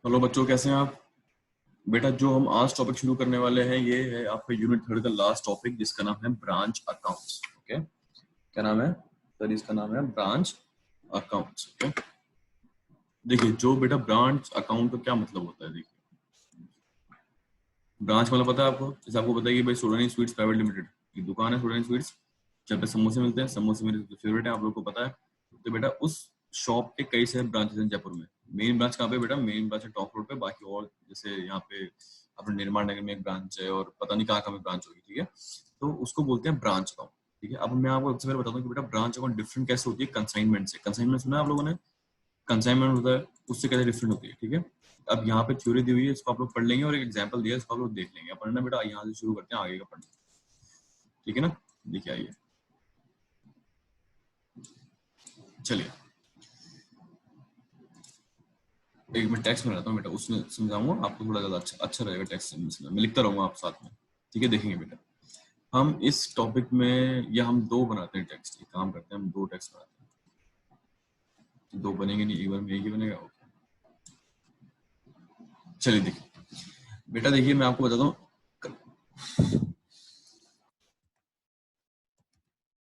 Hello बच्चों, कैसे हैं आप? बेटा, जो हम आज टॉपिक शुरू करने वाले हैं ये है आपका यूनिट 3 का लास्ट टॉपिक, जिसका नाम है ब्रांच अकाउंट्स। ओके, क्या नाम है सर? इसका नाम है ब्रांच अकाउंट्स। ओके, देखिए जो बेटा ब्रांच अकाउंट का क्या मतलब होता है। देखिए, ब्रांच मतलब पता है आपको? जैसे आपको पता है कि भाई सोडानी स्वीट्स प्राइवेट लिमिटेड की दुकान है, सोडानी स्वीट्स जहाँ पे समोसे मिलते हैं। समोसे मेरे फेवरेट है, आप लोग को पता है। तो बेटा उस शॉप के कई सारे ब्रांचेस हैं जयपुर में। मेन ब्रांच कहाँ पे बेटा? मेन ब्रांच है टॉप रोड पे। बाकी और जैसे यहाँ पे अपने निर्माण नगर में एक ब्रांच है और पता नहीं कहाँ कहाँ ब्रांच होगी। ठीक है, तो उसको बोलते हैं ब्रांच अकाउंट। ठीक है, अब मैं आपको सबसे पहले बताता हूँ कि बेटा ब्रांच अकाउंट डिफरेंट कैसे होती है कंसाइनमेंट से। कंसाइनमेंट सुना है आप लोगों ने? कंसाइनमेंट होता है, उससे कैसे डिफरेंट होती है। ठीक है, अब यहाँ पे थ्योरी दी हुई है, इसको आप लोग पढ़ लेंगे और एक एग्जांपल दिया है, इसको आप लोग देख लेंगे। पढ़ना बेटा, यहाँ से शुरू करते हैं आगे का पढ़ना। ठीक है ना? देखिए आइए, चलिए एक मिनट टेक्स्ट में रहता हूँ बेटा, उसमें समझाऊंगा आपको, थोड़ा ज्यादा अच्छा रहेगा। टेक्स्ट मैं लिखता रहूंगा आप साथ में। ठीक है, देखेंगे बेटा हम इस टॉपिक में, या हम दो बनाते हैं टेक्स्ट। एक काम करते हैं, हम दो टेक्स्ट बनाते हैं। तो दो बनेंगे नहीं, एक बार में एक ही बनेगा। ओके, चलिए देखिए बेटा, देखिए मैं आपको बताता हूँ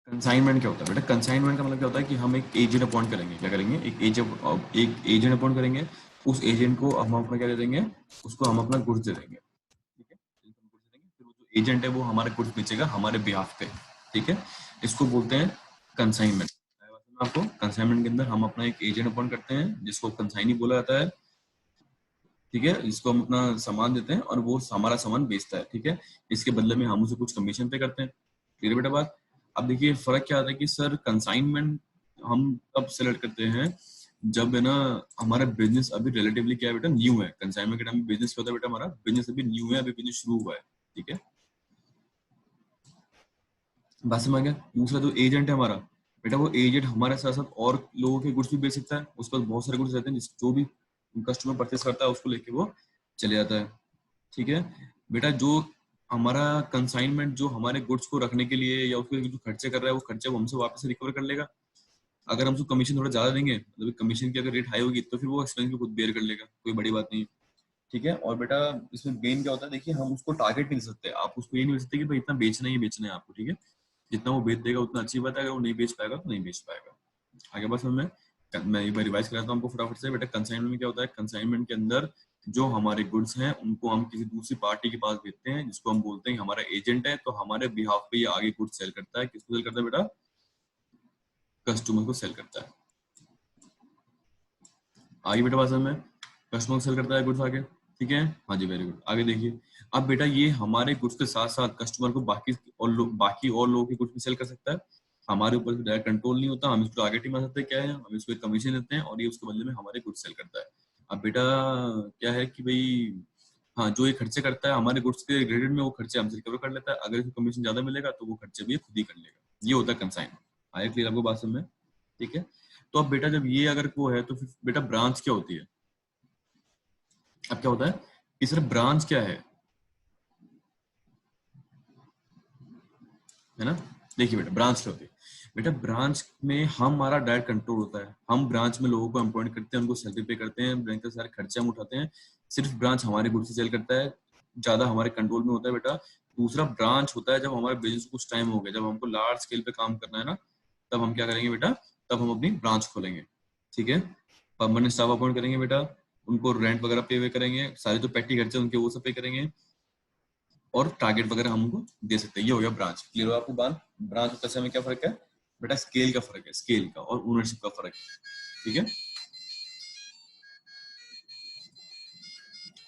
कंसाइनमेंट क्या होता है। बेटा कंसाइनमेंट का मतलब क्या होता है कि हम एक एजेंट अपॉइंट करेंगे। क्या करेंगे? एक एजेंट अपॉइंट करेंगे। उस एजेंट को हम अपना क्या दे देंगे? उसको हम अपना गुड्स दे देंगे। ठीक है, जिनको हम गुड्स दे देंगे, फिर वो जो एजेंट है वो हमारे गुड्स बेचेगा हमारे बिहाफ पे। ठीक है, इसको बोलते हैं कंसाइनमेंट। आपको कंसाइनमेंट के अंदर हम अपना एक एजेंट अपॉइंट करते हैं जिसको कंसाइनी बोला जाता है। ठीक है, जिसको हम अपना सामान देते हैं और वो हमारा सामान बेचता है। ठीक है, इसके बदले में हम उसे कुछ कमीशन पे करते हैं। क्लियर बेटा बात? अब देखिए फर्क क्या आता है कि सर कंसाइनमेंट हम कब सेलेक्ट करते हैं? जब है ना हमारा बिजनेस अभी रिलेटिवली क्या है बेटा, न्यू है। कंसाइनमेंट के टाइम में बिजनेस क्या होता है बेटा? हमारा बिजनेस अभी न्यू है, अभी बिजनेस शुरू हुआ है। ठीक है, बात समझ गया? दूसरा जो एजेंट है हमारा बेटा, वो एजेंट हमारे साथ साथ और लोगों के गुड्स भी बेच सकता है। उसके पास बहुत सारे गुड्स रहते हैं, जो भी कस्टमर परचेस करता है उसको लेके वो चले जाता है। ठीक है बेटा, जो हमारा कंसाइनमेंट जो हमारे गुड्स को रखने के लिए या उसके लिए जो खर्चे कर रहा है, वो खर्चे वो हमसे वापस रिकवर कर लेगा। अगर हम उसको कमीशन थोड़ा ज्यादा देंगे, मतलब कमीशन की अगर रेट हाई होगी, तो फिर वो एक्सपेंस भी खुद बेयर कर लेगा, कोई बड़ी बात नहीं। ठीक है, और बेटा इसमें गेन क्या होता है? देखिए हम उसको टारगेट नहीं दे सकते। आप उसको ये नहीं बेच सकते कि भाई इतना बेचना ही बेचना है आपको। ठीक है, जितना वो बेच देगा उतना अच्छी बात है, अगर वो नहीं बेच पाएगा तो नहीं बेच पाएगा। आगे बात समझ में? मैं एक बार रिवाइज कराता हूँ आपको फटाफट से। बेटा कंसाइनमेंट में क्या होता है? कंसाइनमेंट के अंदर जो हमारे गुड्स हैं उनको हम किसी दूसरी पार्टी के पास भेजते हैं, जिसको हम बोलते हैं हमारा एजेंट है। तो हमारे बिहाफ पे ये आगे गुड्स सेल करता है। किसको सेल करता है बेटा? कस्टमर को सेल करता है। आगे बेटा बात समझ में? कस्टमर को सेल करता है गुड्स आगे। ठीक है, हाँ जी, वेरी गुड। आगे देखिए, अब बेटा ये हमारे गुड्स के साथ साथ कस्टमर को बाकी और लोगों के गुड्स भी सेल कर सकता है। हमारे ऊपर डायरेक्ट कंट्रोल नहीं होता, हम इसको टारगेट नहीं मार सकते। क्या है, हम इसको एक कमीशन देते हैं और ये उसके बदले में हमारे गुड्स सेल करता है। अब बेटा क्या है कि भाई, हाँ, जो ये खर्चे करता है हमारे गुड्स के रिलेटेड में, वो खर्चे हमसे रिकवर कर लेता है। अगर इसको कमीशन ज्यादा मिलेगा तो वो खर्चे भी ये खुद ही कर लेगा। ये होता है कंसाइन। आया क्लियर आपको बात समझ में? ठीक है, तो अब बेटा जब ये अगर वो है तो फिर बेटा ब्रांच क्या होती है? अब क्या होता है कि सर ब्रांच क्या है ना? देखिए बेटा ब्रांच क्या होती है? बेटा ब्रांच में हमारा डायरेक्ट कंट्रोल होता है। हम ब्रांच में लोगों को अपॉइंट करते हैं, उनको सैलरी पे करते हैं, बैंक के सारे खर्चे हम उठाते हैं। सिर्फ ब्रांच हमारे गुड से सेल करता है, ज्यादा हमारे कंट्रोल में होता है बेटा। दूसरा ब्रांच होता है जब हमारे बिजनेस कुछ टाइम हो गया, जब हमको लार्ज स्केल पे काम करना है ना, तब हम क्या करेंगे बेटा? तब हम अपनी ब्रांच खोलेंगे। ठीक है, परमानेंट स्टाफ अपॉइंट करेंगे बेटा, उनको रेंट वगैरह पे करेंगे, सारे जो पेटी खर्चे उनके वो सब पे करेंगे, और टारगेट वगैरह हम उनको दे सकते हैं। ये हो गया ब्रांच। क्लियर हो आपको बात? ब्रांच और कस्टमर में क्या फर्क है बेटा? स्केल का फर्क है, स्केल का और ओनरशिप का फर्क है। ठीक है,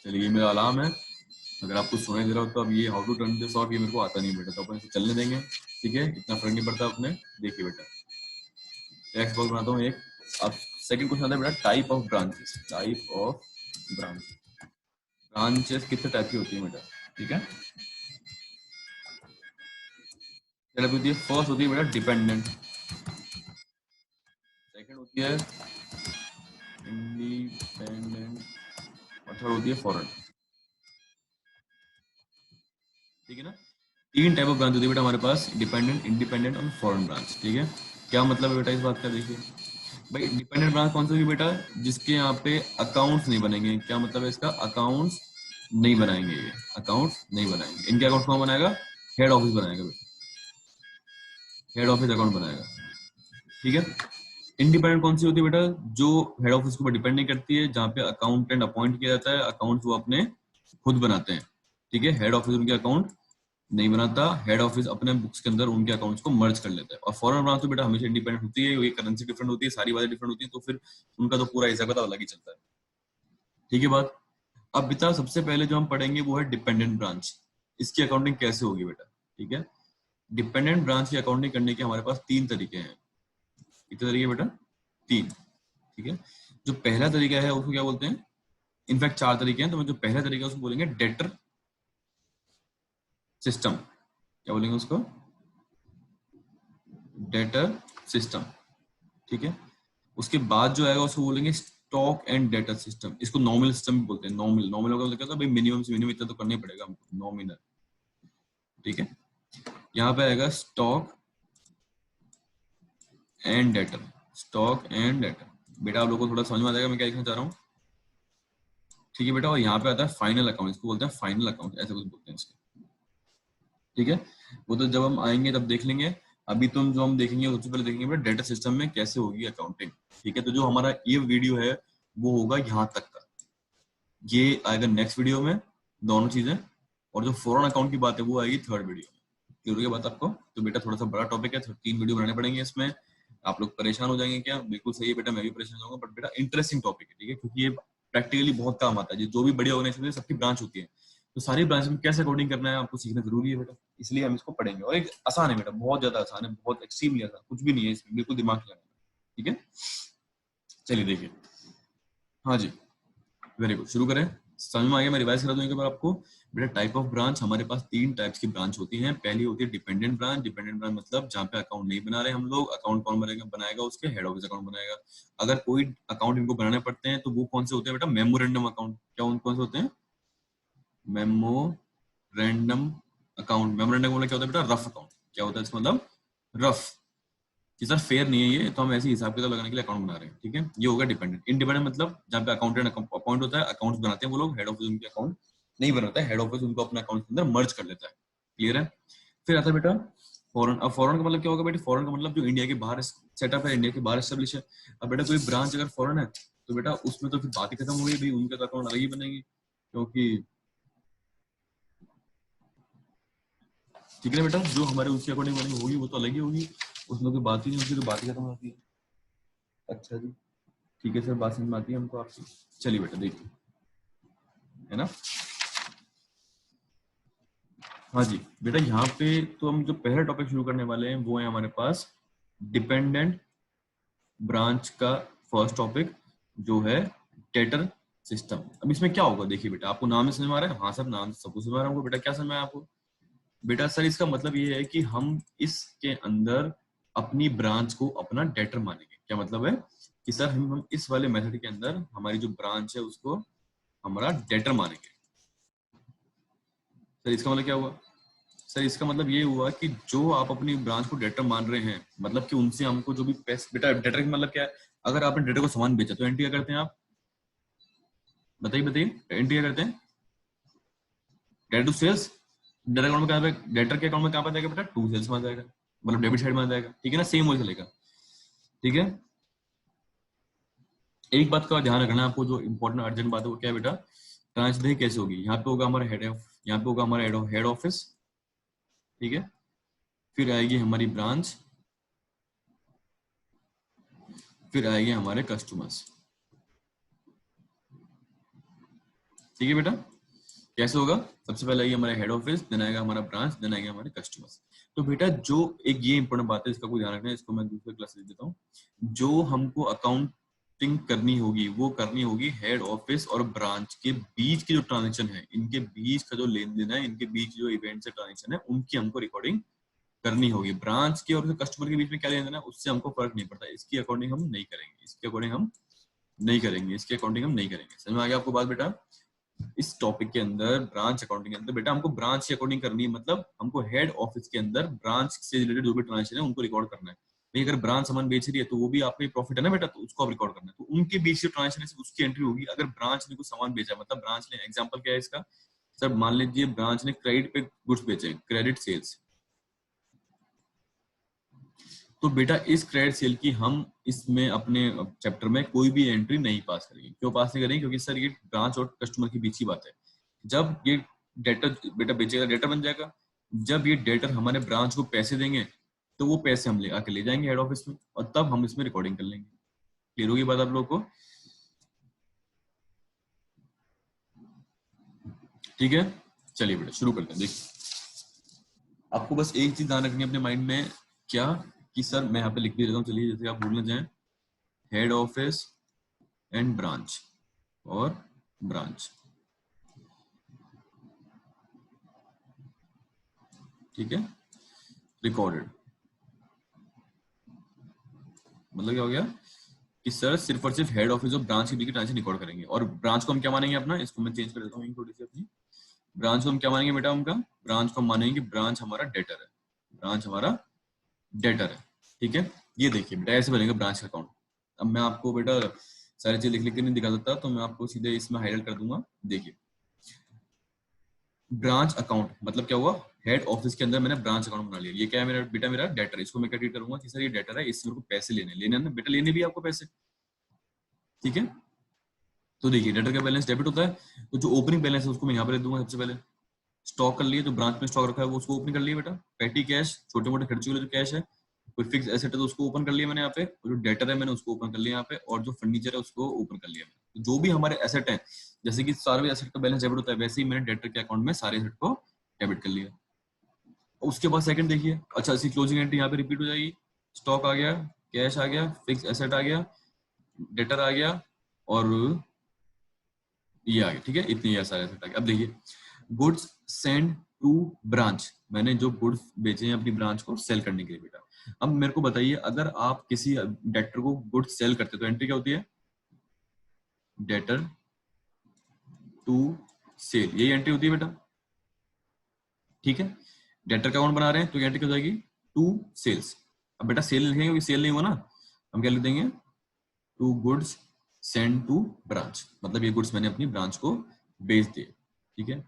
चलिए ये मेरा अलार्म है। अगर आपको सुनाई दे रहा हो तो अब ये how to turn this off ये मेरे को आता नहीं बेटा, तो अपन इसे चलने देंगे। ठीक है, इतना फर्क नहीं पड़ता अपने। देखिए बेटा टेक्स्ट बॉक्स बनाता हूँ एक। अब सेकंड क्वेश्चन आता है बेटा, type of branches. Type of branch, branches कितने टाइप की होती है बेटा? ठीक है, पहले होती है, फर्स्ट होती है बेटा डिपेंडेंट, सेकंड होती है इंडिपेंडेंट, और थर्ड होती है फॉरेन। ठीक है ना? तीन टाइप ऑफ ब्रांच होती है बेटा हमारे पास, डिपेंडेंट, इंडिपेंडेंट और फॉरेन ब्रांच। ठीक है, क्या मतलब है बेटा इस बात का? देखिए भाई इंडिपेंडेंट ब्रांच कौन सी होगी बेटा, जिसके यहाँ पे अकाउंट्स नहीं बनेंगे। क्या मतलब है इसका, अकाउंट्स नहीं बनाएंगे, ये अकाउंट्स नहीं बनाएंगे। इनके अकाउंट कौन बनाएगा, हेड ऑफिस बनाएगा बेटा, हेड ऑफिस अकाउंट बनाएगा, ठीक है। इंडिपेंडेंट कौन सी होती है बेटा, जो हेड ऑफिस के ऊपर डिपेंड नहीं करती है, जहाँ पे अकाउंटेंट अपॉइंट किया जाता है, अकाउंट वो अपने खुद बनाते हैं, ठीक है। हेड ऑफिस उनके अकाउंट नहीं बनाता, हेड ऑफिस अपने बुक्स के अंदर उनके अकाउंट्स को मर्ज कर लेता है। और फॉरेन ब्रांच तो बेटा हमेशा इंडिपेंडेंट होती है, ये करेंसी डिफरेंट होती है, सारी बातें डिफरेंट होती है, तो फिर उनका तो पूरा हिसाब किताब अलग ही चलता है, ठीक है बात। अब बेटा सबसे पहले जो हम पढ़ेंगे वो है डिपेंडेंट ब्रांच। इसकी अकाउंटिंग कैसे होगी बेटा, ठीक है। डिपेंडेंट ब्रांच की अकाउंटिंग करने के हमारे पास तीन तरीके हैं। कितने तरीके बेटा, तीन, ठीक है। जो पहला तरीका है उसको क्या बोलते हैं, इनफैक्ट चार तरीके हैं, तो मैं जो पहला तरीका है उसको बोलेंगे डेटर सिस्टम। क्या बोलेंगे उसको, डेटर सिस्टम, ठीक है। उसके बाद जो आएगा उसको बोलेंगे स्टॉक एंड डेटर सिस्टम। इसको नॉमिनल सिस्टम भी बोलते हैं। नॉमिनल नॉमिनल का मतलब क्या होता है भाई, मिनिमम से मिनिमम इतना तो करना ही पड़ेगा हमको, नॉमिनल, ठीक है। यहाँ पे आएगा stock and debtor, stock and debtor. बेटा आप लोगों को थोड़ा समझ में आ जाएगा मैं क्या लिखना चाह रहा हूँ, ठीक है बेटा। और यहाँ पे आता है फाइनल अकाउंट, इसको बोलते हैं फाइनल अकाउंट, ऐसे कुछ बोलते हैं इसको, ठीक है। वो तो जब हम आएंगे तब देख लेंगे। अभी तो जो हम देखेंगे सबसे पहले देखेंगे बेटा डेटा सिस्टम में कैसे होगी अकाउंटिंग, ठीक है। तो जो हमारा ये वीडियो है वो होगा यहाँ तक का, ये आएगा नेक्स्ट वीडियो में, दोनों चीजें। और जो फॉरेन अकाउंट की बात है वो आएगी थर्ड वीडियो में, क्लियर हो गया बात आपको। तो बेटा थोड़ा सा बड़ा टॉपिक है, 3 वीडियो बनाने पड़ेंगे इसमें। आप लोग परेशान हो जाएंगे क्या, बिल्कुल सही है बेटा, मैं भी परेशान होऊंगा, बट बेटा इंटरेस्टिंग टॉपिक है, ठीक है, क्योंकि ये प्रैक्टिकली बहुत काम आता है। जो भी बड़ी ऑर्गेनाइजेशन है सबकी ब्रांच होती है, तो सारी ब्रांच में कैसे कोडिंग करना है आपको सीखना जरूरी है बेटा, इसलिए हम इसको पढ़ेंगे। और एक आसान है बेटा, बहुत ज्यादा आसान है, बहुत एक्सट्रीमली आसान, कुछ भी नहीं है इसमें, बिल्कुल दिमाग लगाना, ठीक है। चलिए देखिए, हाँ जी, वेरी गुड, शुरू करें। समझ में आ गया, मैं रिवाइज करा दूं एक बार आपको। बेटा टाइप ऑफ ब्रांच, हमारे पास तीन टाइप्स की ब्रांच होती हैं। पहली होती है डिपेंडेंट ब्रांच। डिपेंडेंट ब्रांच मतलब जहाँ पे अकाउंट नहीं बना रहे हम लोग, अकाउंट कौन बनेगा, बनाएगा उसके हेड ऑफिस अकाउंट बनाएगा। अगर कोई अकाउंट इनको बनाने पड़ते हैं तो वो कौन से होते हैं बेटा, मेमोरेंडम अकाउंट। क्या कौन से होते हैं, मेमोरेंडम अकाउंट। मेमोरेंडम मतलब क्या होता है बेटा, रफ अकाउंट। क्या होता है इसका मतलब, रफ, कि सर फेयर नहीं है ये, तो हम ऐसे हिसाब किताब लगाने के लिए अकाउंट बना रहे हैं, ठीक है। ये होगा डिपेंडेंट। इंडिपेंडेंट मतलब जहाँ पे अकाउंटेंट अपॉइंट होता है, अकाउंट्स बनाते हैं वो लोग, हेड ऑफिस उनके अकाउंट नहीं बनाता है, हेड ऑफिस उनको अपने अकाउंट के अंदर मर्ज कर लेता है, क्लियर है। फिर आता है बेटा फॉरेन। अब फॉरेन का मतलब क्या होगा बेटा, फॉरेन का मतलब जो इंडिया के बाहर सेटअप है, इंडिया के बाहर एस्टेब्लिश है। अब बेटा कोई ब्रांच अगर फॉरेन है तो बेटा उसमें तो फिर बात ही खत्म हो गई भाई, उनके तो अकाउंट अलग ही बनेंगे, क्योंकि ठीक है ना बेटा, जो हमारे उसके अकॉर्डिंग बनेगी होगी वो तो अलग ही होगी, उसमें कोई बात ही नहीं, उसकी तो बात ही खत्म होती है। अच्छा जी, ठीक है सर, बात समझ में आती है हमको आपकी। चलिए बेटा देखिए, है ना। हाँ जी बेटा, यहाँ पे तो हम जो पहला टॉपिक शुरू करने वाले हैं वो है हमारे पास डिपेंडेंट ब्रांच का फर्स्ट टॉपिक, जो है डेटर सिस्टम। अब इसमें क्या होगा देखिए बेटा, आपको नाम में समझ में आ रहा है, हाँ सब नाम सब कुछ समझ आ रहा है बेटा, क्या समझ में आया आपको बेटा। सर इसका मतलब ये है कि हम इसके अंदर अपनी ब्रांच को अपना डेटर मानेंगे। क्या मतलब है कि सर हम इस वाले मेथड के अंदर हमारी जो ब्रांच है उसको हमारा डेटर मानेंगे। सर इसका मतलब क्या हुआ, सर इसका मतलब ये हुआ कि जो आप अपनी ब्रांच को डेटर मान रहे हैं, मतलब कि उनसे हमको जो भी पैसे, बेटा डेटर का मतलब क्या है, अगर आपने डेटर को सामान बेचा तो एंट्री क्या करते हैं आप, बताइए बताइए, एंट्री क्या करते हैं, debtor to sales. Debtor account में कहाँ पे, डेटर के अकाउंट में कहाँ पे जाएगा बेटा, टू सेल्स में आ जाएगा, मतलब डेबिट साइड में आ जाएगा, ठीक है ना, सेम वही चलेगा, ठीक है। एक बात का ध्यान रखना आपको, जो इंपॉर्टेंट अर्जेंट बात है वो क्या है बेटा, ट्रांसफर देखिए कैसे होगी। यहाँ पे होगा हमारा हेड ऑफ, यहाँ पे होगा हमारा हेड ऑफिस, ठीक है। फिर आएगी हमारी ब्रांच, फिर आएंगे हमारे कस्टमर्स, ठीक है बेटा। कैसे होगा, सबसे पहले आएगी हमारा हेड ऑफिस, देन आएगा हमारा ब्रांच, देन आएंगे हमारे कस्टमर्स। तो बेटा जो एक ये इंपॉर्टेंट बात है, इसका कोई ध्यान रखना है, इसको मैं दूसरे क्लास ले देता हूँ। जो हमको अकाउंटिंग करनी होगी वो करनी होगी हेड ऑफिस और ब्रांच के बीच की जो ट्रांजेक्शन है, इनके बीच का जो लेन देन है, इनके बीच जो इवेंट से ट्रांजेक्शन है, उनकी हमको रिकॉर्डिंग करनी होगी। ब्रांच के और कस्टमर के बीच में क्या लेन देन है उससे हमको फर्क नहीं पड़ता, इसकी अकॉर्डिंग हम नहीं करेंगे, इसके अकॉर्डिंग हम नहीं करेंगे, इसके अकॉर्डिंग हम नहीं करेंगे। समझ में आ गया आपको बात बेटा। इस टॉपिक के अंदर ब्रांच अकाउंटिंग के अंदर बेटा हमको ब्रांच की अकाउंटिंग करनी है, मतलब हमको हेड ऑफिस के अंदर ब्रांच से रिलेटेड जो भी ट्रांजेक्शन है उनको रिकॉर्ड करना है। भाई अगर ब्रांच सामान बेच रही है तो वो भी आपका प्रॉफिट है ना बेटा, तो उसको आप रिकॉर्ड करना है। तो उनके बीच के ट्रांजेक्शन से उसकी एंट्री होगी। अगर ब्रांच ने कुछ सामान बेचा, मतलब ब्रांच ने, एग्जांपल क्या है इसका सर, मान लीजिए ब्रांच ने क्रेडिट पे गुड्स बेचे, क्रेडिट सेल्स, तो बेटा इस क्रेडिट सेल की हम इसमें अपने चैप्टर में कोई भी एंट्री नहीं पास करेंगे। क्यों पास नहीं करेंगे? क्योंकि सर ये ब्रांच और कस्टमर के बीच की बात है। जब ये डेटर बेटा बेचेगा, डेटर बन जाएगा। जब ये डेटर हमारे ब्रांच को पैसे देंगे तो वो पैसे हम ले आके ले जाएंगे हेड ऑफिस में, और तब हम इसमें रिकॉर्डिंग कर लेंगे। क्लियर होगी बात आप लोग को? ठीक है, चलिए बेटा शुरू करते हैं। देखिए, आपको बस एक चीज ध्यान रखनी है अपने माइंड में, क्या कि सर मैं यहाँ पे लिख भी देता हूँ, चलिए जैसे आप भूल न जाए, हेड ऑफिस एंड ब्रांच और ब्रांच। ठीक है, रिकॉर्डेड मतलब क्या हो गया कि सर सिर्फ और सिर्फ हेड ऑफिस और ब्रांच के बीच की ट्रांजेक्शन रिकॉर्ड करेंगे। और ब्रांच को हम क्या मानेंगे अपना, इसको मैं चेंज कर देता हूँ थोड़ी सी अपनी। ब्रांच को हम क्या मानेंगे बेटा, उनका ब्रांच को हम मानेंगे कि ब्रांच हमारा डेटर है, ब्रांच हमारा डेटर है। ठीक है, ये देखिए बेटा ऐसे बनेगा ब्रांच का अकाउंट। अब मैं आपको बेटा सारी चीज लिख लिख के नहीं दिखा सकता, तो मैं आपको सीधे इसमें हाईलाइट कर दूंगा। देखिए, ब्रांच अकाउंट मतलब क्या हुआ, हेड ऑफिस के अंदर मैंने ब्रांच अकाउंट बना लिया। ये क्या है मेरा बेटा, मेरा डेटर। इसको मैं क्या ट्रीट करूंगा कि सर ये डेटर है, इससे मेरे को पैसे लेने लेने ना बेटा, लेने भी आपको पैसे। ठीक है, तो देखिए डेटर का बैलेंस डेबिट होता है, तो जो ओपनिंग बैलेंस है उसको मैं यहाँ पर लिख दूंगा सबसे पहले। स्टॉक कर लिए, जो ब्रांच में स्टॉक रखा है वो उसको ओपन कर लिया बेटा। पेटी कैश, छोटे मोटे खर्चे के लिए जो कैश है, कोई फिक्स एसेट है तो उसको ओपन कर लिया मैंने यहाँ पे, और जो डेटर है मैंने उसको ओपन कर लिया यहाँ पे, और जो फर्नीचर है उसको ओपन कर लिया मैंने। तो जो भी हमारे एसेट है, जैसे कि सारे एसेट का बैलेंस डेबिट होता है, वैसे ही मैंने डेटर के अकाउंट में सारे एसेट को डेबिट कर लिया। उसके बाद सेकंड देखिए, अच्छा इसकी क्लोजिंग एंट्री यहाँ पे रिपीट हो जाएगी। स्टॉक आ गया, कैश आ गया, फिक्स एसेट आ गया, डेटर आ गया, और ये आ गया। ठीक है, इतने ये सारे एसेट आ गए। अब देखिए, गुड्स सेंड टू ब्रांच, मैंने जो गुड्स बेचे हैं अपनी ब्रांच को सेल करने के लिए बेटा। अब मेरे को बताइए, अगर आप किसी डेटर को गुड्स सेल करते तो एंट्री क्या होती है, डेटर टू सेल, यही एंट्री होती है बेटा। ठीक है, डेटर का अकाउंट बना रहे हैं तो एंट्री क्या हो जाएगी, टू सेल्स। अब बेटा सेल लिखेंगे क्योंकि सेल नहीं हुआ ना, हम क्या लिख देंगे, to goods send to branch, मतलब ये गुड्स मैंने अपनी ब्रांच को बेच दिए। ठीक है,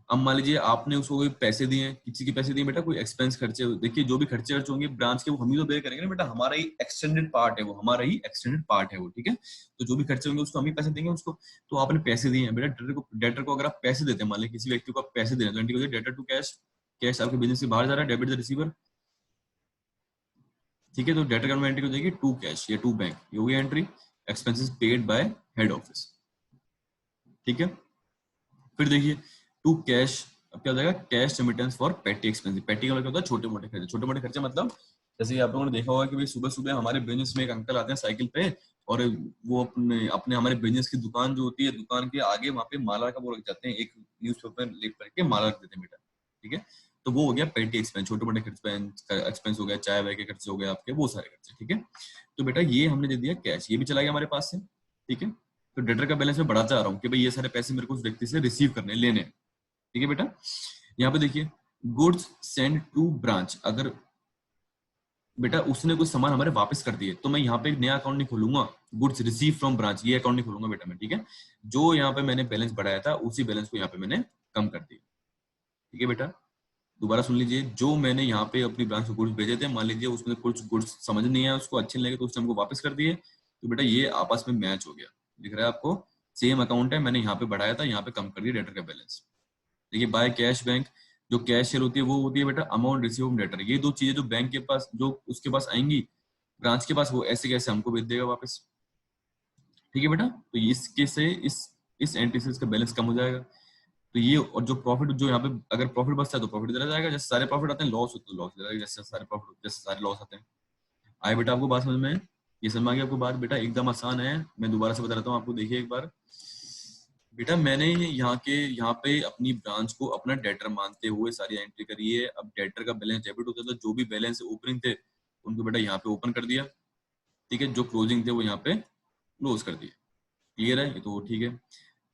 अब मान लीजिए आपने उसको कोई पैसे दिए, किसी के पैसे दिए बेटा, कोई एक्सपेंस खर्चे, देखिए जो भी खर्चे खर्च होंगे ब्रांच के वो हम ही तो बेयर करेंगे ना बेटा, हमारा ही एक्सटेंडेड पार्ट है वो, हमारा ही एक्सटेंडेड पार्ट है वो। ठीक है, तो जो भी खर्चे होंगे उसको हम ही पैसे देंगे उसको। तो आपने पैसे दिए हैं बेटा डेटर को अगर आप पैसे देते हैं, मान लीजिए किसी व्यक्ति को आप पैसे दे रहे हैं, तो डेटर टू कैश, कैश आपके बिजनेस से बाहर जा रहा है, डेबिट द रिसीवर। ठीक है, तो डेटर अकाउंट में एंट्री हो जाएगी टू कैश या टू बैंक, ये हो गई entry. Expenses paid by head office. ठीक है, फिर देखिए टू कैश, अब क्या हो जाएगा, कैश रेमिटेंस फॉर पेटी एक्सपेंसिव। पेटी का मतलब होता है छोटे मोटे खर्चे। छोटे मोटे खर्चे मतलब जैसे कि आप लोगों ने देखा होगा कि भाई सुबह सुबह हमारे बिजनेस में एक अंकल आते हैं साइकिल पे, और वो अपने अपने हमारे बिजनेस की दुकान जो होती है, दुकान के आगे वहां पे माला का वो रख जाते हैं, एक न्यूज़पेपर लिख करके माला रख देते हैं बेटा। ठीक है, तो वो हो गया पेटी एक्सपेंस, छोटे मोटे एक्सपेंस हो गया, चाय वाय के खर्चे हो गए आपके, वो सारे खर्चे। ठीक है, तो बेटा ये हमने दे दिया कैश, ये भी चला गया हमारे पास से। ठीक है, तो डेटर का बैलेंस मैं बढ़ाता आ रहा हूँ कि भाई ये सारे पैसे मेरे को उस व्यक्ति से रिसीव करने लेने हैं। ठीक है बेटा, यहाँ पे देखिए गुड्स सेंड टू ब्रांच, अगर बेटा उसने कुछ सामान हमारे वापस कर दिए तो मैं यहाँ पे एक नया अकाउंट नहीं खोलूंगा, गुड्स रिसीव फ्रॉम ब्रांच, ये अकाउंट नहीं खोलूंगा बेटा मैं। ठीक है, जो यहाँ पे मैंने बैलेंस बढ़ाया था उसी बैलेंस को यहाँ पे मैंने कम कर दिया। ठीक है बेटा, दोबारा सुन लीजिए, जो मैंने यहाँ पे अपनी ब्रांच को गुड्स भेजे थे, मान लीजिए उसमें कुछ गुड्स समझ नहीं आया, उसको अच्छे नहीं लगे तो उसने हमको वापस कर दिए, तो बेटा ये आपस में मैच हो गया। दिख रहा है आपको, सेम अकाउंट है, मैंने यहाँ पे बढ़ाया था, यहाँ पे कम कर दिया डेटर का बैलेंस। देखिए बाय कैश बैंक, जो कैश सेल होती है वो होती है बेटा अमाउंट रिसीव फ्रॉम डेटर। ये दो चीजें जो बैंक के पास, जो उसके पास आएंगी ब्रांच के पास, वो ऐसे कैसे हमको भेज देगा वापस। ठीक है बेटा, तो इसके से इस एंट्री से इसका बैलेंस कम हो जाएगा। तो ये, और जो प्रॉफिट जो यहाँ पे अगर प्रॉफिट बचता है तो प्रॉफिट इधर आ जाएगा, जैसे सारे प्रॉफिट आते हैं, लॉस होता है लॉस इधर आएगा, जैसे सारे प्रॉफिट जैसे सारे लॉस आते हैं। आए बेटा आपको बात समझ में? ये समझ में आ गया आपको बात? बेटा एकदम आसान है, मैं दोबारा से बता देता हूँ आपको, देखिए एक बार। बेटा मैंने यहाँ पे अपनी ब्रांच को अपना डेटर मानते हुए सारी एंट्री करी है। अब डेटर का बैलेंस डेबिट होता था, जो भी बैलेंस ओपनिंग थे उनको बेटा यहाँ पे ओपन कर दिया। ठीक है, जो क्लोजिंग थे वो यहाँ पे क्लोज कर दिए। क्लियर है ये तो? ठीक है,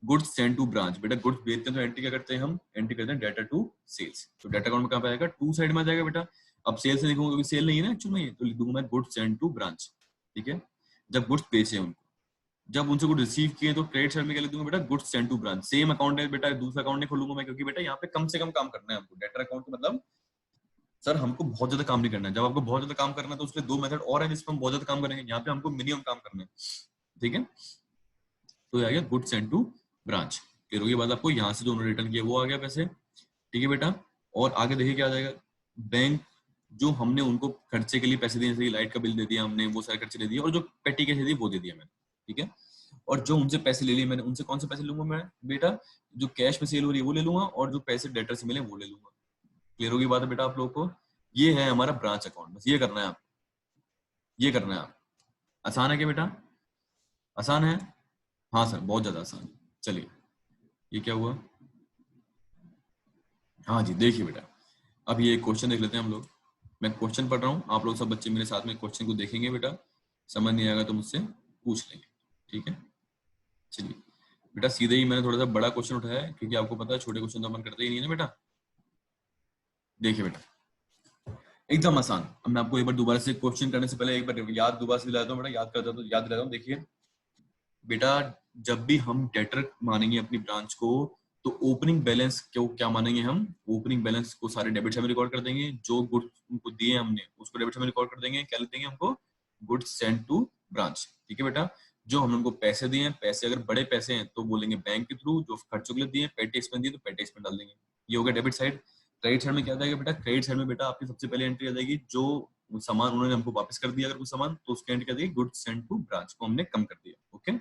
गुड्स सेंड टू ब्रांच, बेटा गुड्स बेचते हैं तो एंट्री क्या करते हैं हम, एंट्री करते हैं डेटा टू सेल्स। तो डेटा अकाउंट में कहाँ पे आएगा, टू साइड में आ जाएगा बेटा। अब सेल से लिखूंगा क्योंकि सेल नहीं है ना एक्चुअल में, तो लिख दूंगा मैं गुड्स सेंड टू ब्रांच। ठीक है, जब गुड्स बेचे उनको, जब उनसे गुड रिसीव किए तो क्रेडिट साइड में क्या लिख दूंगा बेटा, goods send to branch. Same account है बेटा, दूसरा अकाउंट नहीं खोलूंगा मैं, क्योंकि बेटा यहाँ पे कम से कम काम करना है हमको। डेटर अकाउंट का मतलब सर हमको बहुत ज्यादा काम नहीं करना है। जब आपको बहुत ज्यादा काम करना है तो उसके 2 मेथड और है जिसमें हम बहुत ज्यादा काम करेंगे, यहाँ पे हमको मिनिमम काम करना है। ठीक है, तो ये आ गया गुड्स सेंड टू ब्रांच। फिर उसके बाद आपको यहाँ से जो उन्होंने रिटर्न किया वो आ गया पैसे। ठीक है बेटा, और आगे देखिए क्या आ जाएगा, बैंक जो हमने उनको खर्चे के लिए पैसे दिए, जैसे लाइट का बिल दे दिया हमने, वो सारे खर्चे दे दिए, और जो पेटी कैसे दिए वो दे दिया मैंने। ठीक है, और जो उनसे पैसे ले लिए मैंने, उनसे कौन से पैसे लूंगा मैं बेटा, जो कैश में सेल हो रही है वो ले लूंगा, और जो पैसे डेटर से मिले वो ले लूंगा। क्लियर होगी बात है बेटा आप लोगों को? ये है हमारा ब्रांच अकाउंट, बस ये करना है आप, ये करना है आप। आसान है क्या बेटा? आसान है? हाँ सर बहुत ज्यादा आसान है। चलिए, ये क्या हुआ? हाँ जी, देखिए बेटा, अब ये क्वेश्चन देख लेते हैं हम लोग। मैं क्वेश्चन पढ़ रहा हूँ, आप लोग सब बच्चे मेरे साथ में क्वेश्चन को देखेंगे बेटा, समझ नहीं आएगा तो मुझसे पूछ लेंगे। ठीक है, चलिए बेटा, सीधे ही मैंने थोड़ा सा बड़ा क्वेश्चन उठाया है, क्योंकि आपको पता है छोटे क्वेश्चन तो अपन करते ही नहीं है ना बेटा। देखिए बेटा, एकदम आसान। अब मैं आपको एक बार दोबारा से क्वेश्चन करने से पहले एक बार याद दोबारा से दिलाता हूँ बेटा, याद करता तो याद दिलाता हूँ। देखिए बेटा, जब भी हम डेटर मानेंगे अपनी ब्रांच को, तो ओपनिंग बैलेंस को क्या मानेंगे हम? ओपनिंग बैलेंस को सारे डेबिट साइड में रिकॉर्ड कर देंगे, जो गुड्स उनको दिए हमने उसको डेबिट साइड में रिकॉर्ड कर देंगे। क्या लिख देंगे हमको? Goods send to branch. ठीक है बेटा, जो हमने उनको पैसे दिए हैं, पैसे अगर बड़े पैसे हैं तो बोलेंगे बैंक के थ्रू, जो खर्चों के लिए दिए, पेटी एक्सपेंस दिए तो पेटी एक्सपेंस डाल देंगे। ये हो गया डेबिट साइड। क्रेडिट साइड में क्या जाएगा बेटा? क्रेडिट साइड में बेटा आपकी सबसे पहले एंट्री आ जाएगी, जो सामान उन्होंने हमको वापस कर दिया अगर कुछ सामान, तो उसकी एंट्री क्या जाएगी? गुड्स सेंड टू ब्रांच, को हमने कम कर दिया। ओके,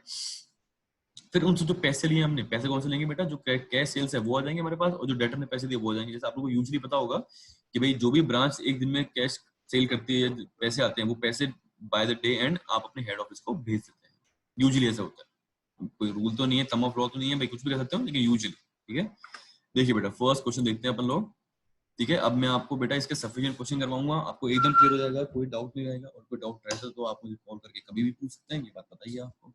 फिर उनसे जो पैसे लिए हमने, पैसे कौन से लेंगे बेटा? जो कैश सेल्स है वो आ जाएंगे हमारे पास, और जो डेटर ने पैसे दिए वो आ जाएंगे। जैसे आप लोगों को यूजुअली पता होगा कि भाई जो भी ब्रांच एक दिन में कैश सेल करती है, पैसे आते हैं, वो पैसे बाय द डे एंड आप अपने हेड ऑफिस को भेज देते हैं। यूजुअली ऐसा होता है, कोई रूल तो नहीं है, थंब ऑफ लॉ तो नहीं है भाई, कुछ भी कर सकते हो, लेकिन यूजुअली। ठीक है, देखिए बेटा, फर्स्ट क्वेश्चन देखते हैं अपन लोग। ठीक है, अब मैं आपको बेटा इसके सफिशिएंट क्वेश्चन करवाऊंगा, आपको एकदम क्लियर हो जाएगा, कोई डाउट नहीं रहेगा। और कोई डाउट रहता तो आप मुझे कॉल करके कभी भी पूछ सकते हैं, ये बात बताइए आपको।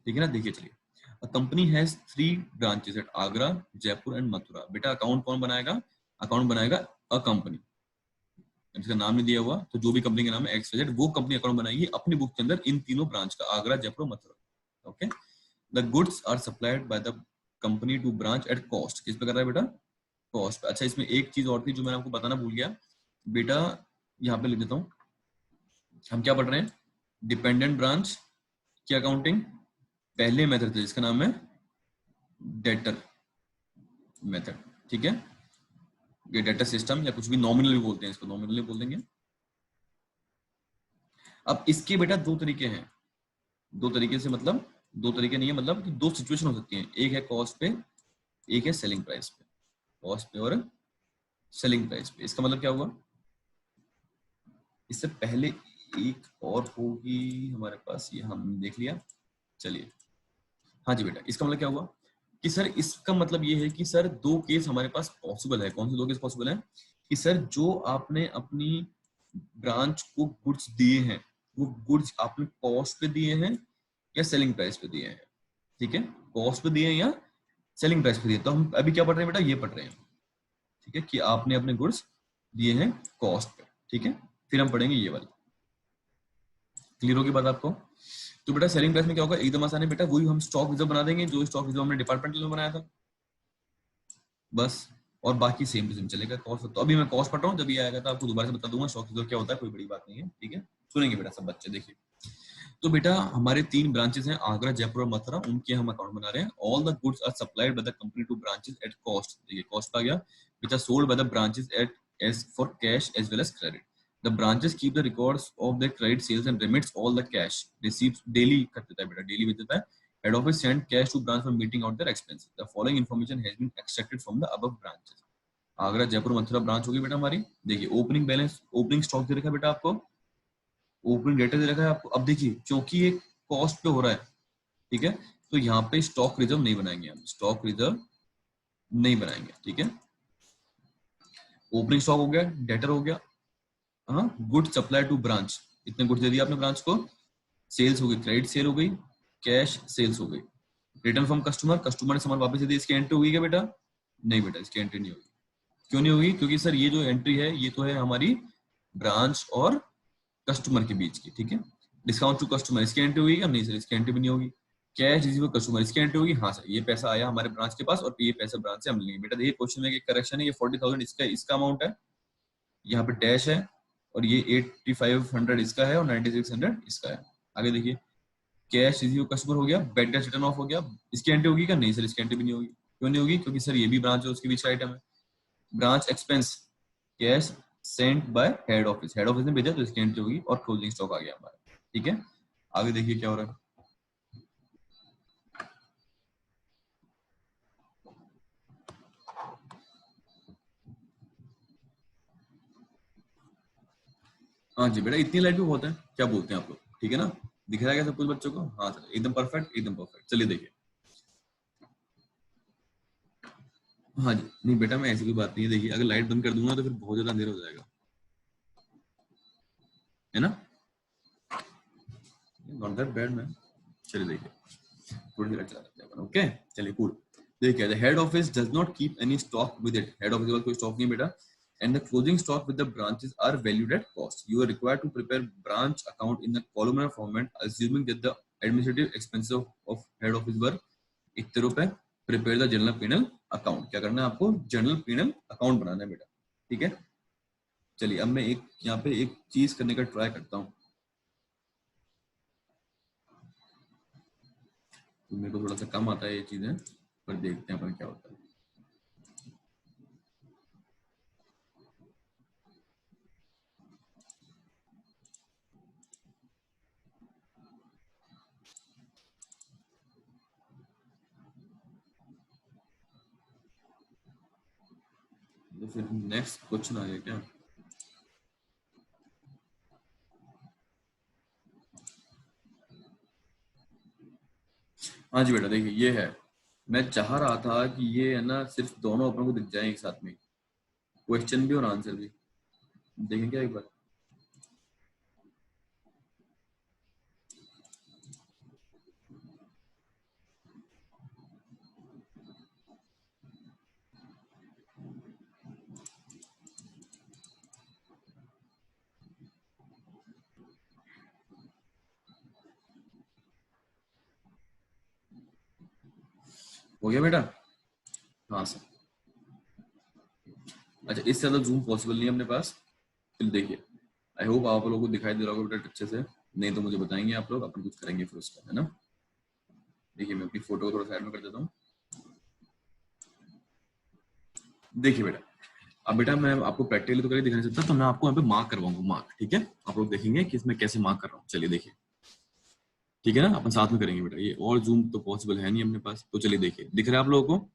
ठीक है ना, देखिए चलिए। A company has 3 branches at Agra, Jaipur and Mathura. बेटा अकाउंट कौन बनाएगा? अकाउंट बनाएगा अ कंपनी, जिसका नाम नहीं दिया हुआ, तो जो भी कंपनी का नाम है XYZ, वो कंपनी अकाउंट बनाएगी अपनी बुक के अंदर इन तीनों ब्रांच का, Agra, Jaipur, Mathura. Okay, the goods are supplied by the company to branch at cost. किस पे कर रहा है बेटा? कॉस्ट। अच्छा, इसमें एक चीज और थी जो मैंने आपको बताना भूल गया बेटा, यहाँ पे लिख देता हूँ। हम क्या पढ़ रहे हैं? डिपेंडेंट ब्रांच की अकाउंटिंग पहले मेथड थे, जिसका नाम है डेटर मेथड। ठीक है, ये डेटा सिस्टम, या कुछ भी नॉमिनल बोलते हैं इसको, नॉमिनल बोल देंगे। अब इसके बेटा दो तरीके हैं, दो तरीके से मतलब दो तरीके नहीं है, मतलब कि दो सिचुएशन हो सकती हैं। एक है कॉस्ट पे, एक है सेलिंग प्राइस पे। कॉस्ट पे और सेलिंग प्राइस पे। इसका मतलब क्या हुआ? इससे पहले एक और होगी हमारे पास, ये हम देख लिया। चलिए, हाँ जी बेटा, इसका मतलब क्या हुआ कि सर, इसका मतलब ये है कि सर दो केस हमारे पास पॉसिबल है। कौन से दो केस पॉसिबल है? कि सर जो आपने अपनी ब्रांच को गुड्स दिए हैं, वो गुड्स आपने कॉस्ट पे दिए हैं या सेलिंग प्राइस पे दिए हैं। ठीक है, कॉस्ट पे दिए हैं या सेलिंग प्राइस पे दिए। तो हम अभी क्या पढ़ रहे हैं बेटा? ये पढ़ रहे हैं, ठीक है, कि आपने अपने गुड्स दिए हैं कॉस्ट पे। ठीक है, फिर हम पढ़ेंगे ये वाला। क्लियर होगी बात आपको? तो बेटा सेलिंग प्राइस में क्या होगा? एकदम आसान है बेटा, वही हम स्टॉक रिजर्व बना देंगे, जो स्टॉक रिजर्व हमने डिपार्टमेंट में बनाया था, बस। और बाकी सेम टू सेम चलेगा कॉस्ट। तो अभी मैं कॉस्ट पढ़ रहा हूँ, जब ये आएगा तो आपको दोबारा से बता दूंगा स्टॉक रिजर्व क्या होता है, कोई बड़ी बात नहीं है। ठीक है, सुनेंगे बेटा सब बच्चे। देखिए, तो बेटा हमारे 3 ब्रांचेस हैं, आगरा, जयपुर और मथुरा, उनके हम अकाउंट बना रहे हैं। All the goods are supplied by the company to branches at cost. देखिए कॉस्ट आ गया, which are sold by the branches at as for cash as well as credit. The branches keep the records of their credit sales and remits all the cash receipts daily कर देता है बेटा, daily भेज देता है। Head office send cash to branch for meeting out their expenses. The following information has been extracted from the above branches. Agra, Jaipur, Mathura branch होगी बेटा हमारी। देखिए ओपनिंग बैलेंस, ओपनिंग स्टॉक दे रखा है बेटा आपको, ओपनिंग डेटा दे रखा है आपको। अब देखिए क्योंकि ये कॉस्ट पे हो रहा है, ठीक है, तो यहाँ पे स्टॉक रिजर्व नहीं बनाएंगे हम, स्टॉक रिजर्व नहीं बनाएंगे। ठीक है, ओपनिंग स्टॉक हो गया, डेटर हो गया, हाँ, गुड सप्लाई टू ब्रांच, इतने गुड्स दे दिया आपने ब्रांच को, सेल्स हो गई, क्रेडिट सेल हो गई, कैश सेल्स हो गई, रिटर्न फ्रॉम कस्टमर, कस्टमर ने सामान वापस दे दिया, इसकी एंट्री होगी क्या बेटा? नहीं बेटा, इसकी एंट्री नहीं होगी। क्यों नहीं होगी? क्योंकि सर ये जो एंट्री है ये तो है हमारी ब्रांच और कस्टमर के बीच की, ठीक है। डिस्काउंट टू कस्टमर, इसकी एंट्री होगी क्या? नहीं सर, इसकी एंट्री भी नहीं होगी। कैश रिसीव कस्टमर, इसकी एंट्री होगी, हाँ सर, ये पैसा आया हमारे ब्रांच के पास और ये पैसा ब्रांच से हम लेंगे। बेटा देखिए क्वेश्चन में एक करेक्शन है, ये 40,000 इसका अमाउंट है, यहाँ पे डैश है, और ये 8500 इसका है और 9600 इसका है। आगे देखिए, कैश रिसीव कस्टमर हो गया, बैड डेट रिटर्न ऑफ हो गया, इसकी एंट्री होगी क्या? नहीं सर, इसकी एंट्री भी नहीं होगी। क्यों नहीं होगी? क्योंकि सर ये भी ब्रांच है, उसके बीच आइटम है। Branch expense, cash sent by head office, head office ने भेजा तो इसकी एंट्री होगी, और क्लोजिंग स्टॉक आ गया हमारा, ठीक है। आगे देखिए क्या हो रहा है। हाँ जी बेटा, इतनी लाइट भी बहुत है, क्या बोलते हैं आप लोग? ठीक है ना, दिख रहा है क्या सब कुछ बच्चों को? हाँ सर, एकदम परफेक्ट, एकदम परफेक्ट। चलिए देखिए, हाँ जी, नहीं बेटा मैं ऐसी कोई बात नहीं है। देखिए अगर लाइट बंद कर दूंगा तो फिर बहुत ज्यादा अंधेरा हो जाएगा, है ना। Not that bad man. चलिए देखिए, थोड़ी देर चला जाते हैं, ओके। चलिए कूल। देखिए, the head office does not keep any stock with it, head office के पास कोई स्टॉक नहीं बेटा। And the closing stock with the branches are valued at cost. You are required to prepare branch account in the columnar format, assuming that the administrative expenses of head office were इतने रुपए। Prepare the general P&L account। क्या करना है आपको? General P&L account बनाना है बेटा, ठीक है। चलिए अब मैं एक यहाँ पे एक चीज करने का ट्राई करता हूँ, तो मेरे को थोड़ा सा कम आता है ये चीजें, पर देखते हैं अपन क्या होता है। तो फिर नेक्स्ट क्वेश्चन आ गया क्या? हाँ जी बेटा, देखिए ये है, मैं चाह रहा था कि ये है ना सिर्फ दोनों अपन को दिख जाए एक साथ में, क्वेश्चन भी और आंसर भी। देखें क्या एक बार? हो गया बेटा? हाँ सर। अच्छा, इससे ज्यादा जूम पॉसिबल नहीं है अपने पास। फिर देखिए, आई होप आप लोगों को दिखाई दे रहा होगा बेटा अच्छे से, नहीं तो मुझे बताएंगे आप लोग, अपन कुछ करेंगे फिर उसका, है ना। देखिए मैं अपनी फोटो को थोड़ा साइड में कर देता हूँ। देखिए बेटा, अब बेटा मैं आपको प्रैक्टिकली तो करके दिखा नहीं सकता, तो मैं आपको यहाँ पे मार्क करवाऊंगा, मार्क, ठीक है। आप लोग देखेंगे कि इसमें कैसे मार्क कर रहा हूँ। चलिए देखिए, ठीक है ना, अपन साथ में करेंगे बेटा ये, और जूम तो पॉसिबल है नहीं अपने पास। तो चलिए देखिए, दिख रहा है आप लोगों को?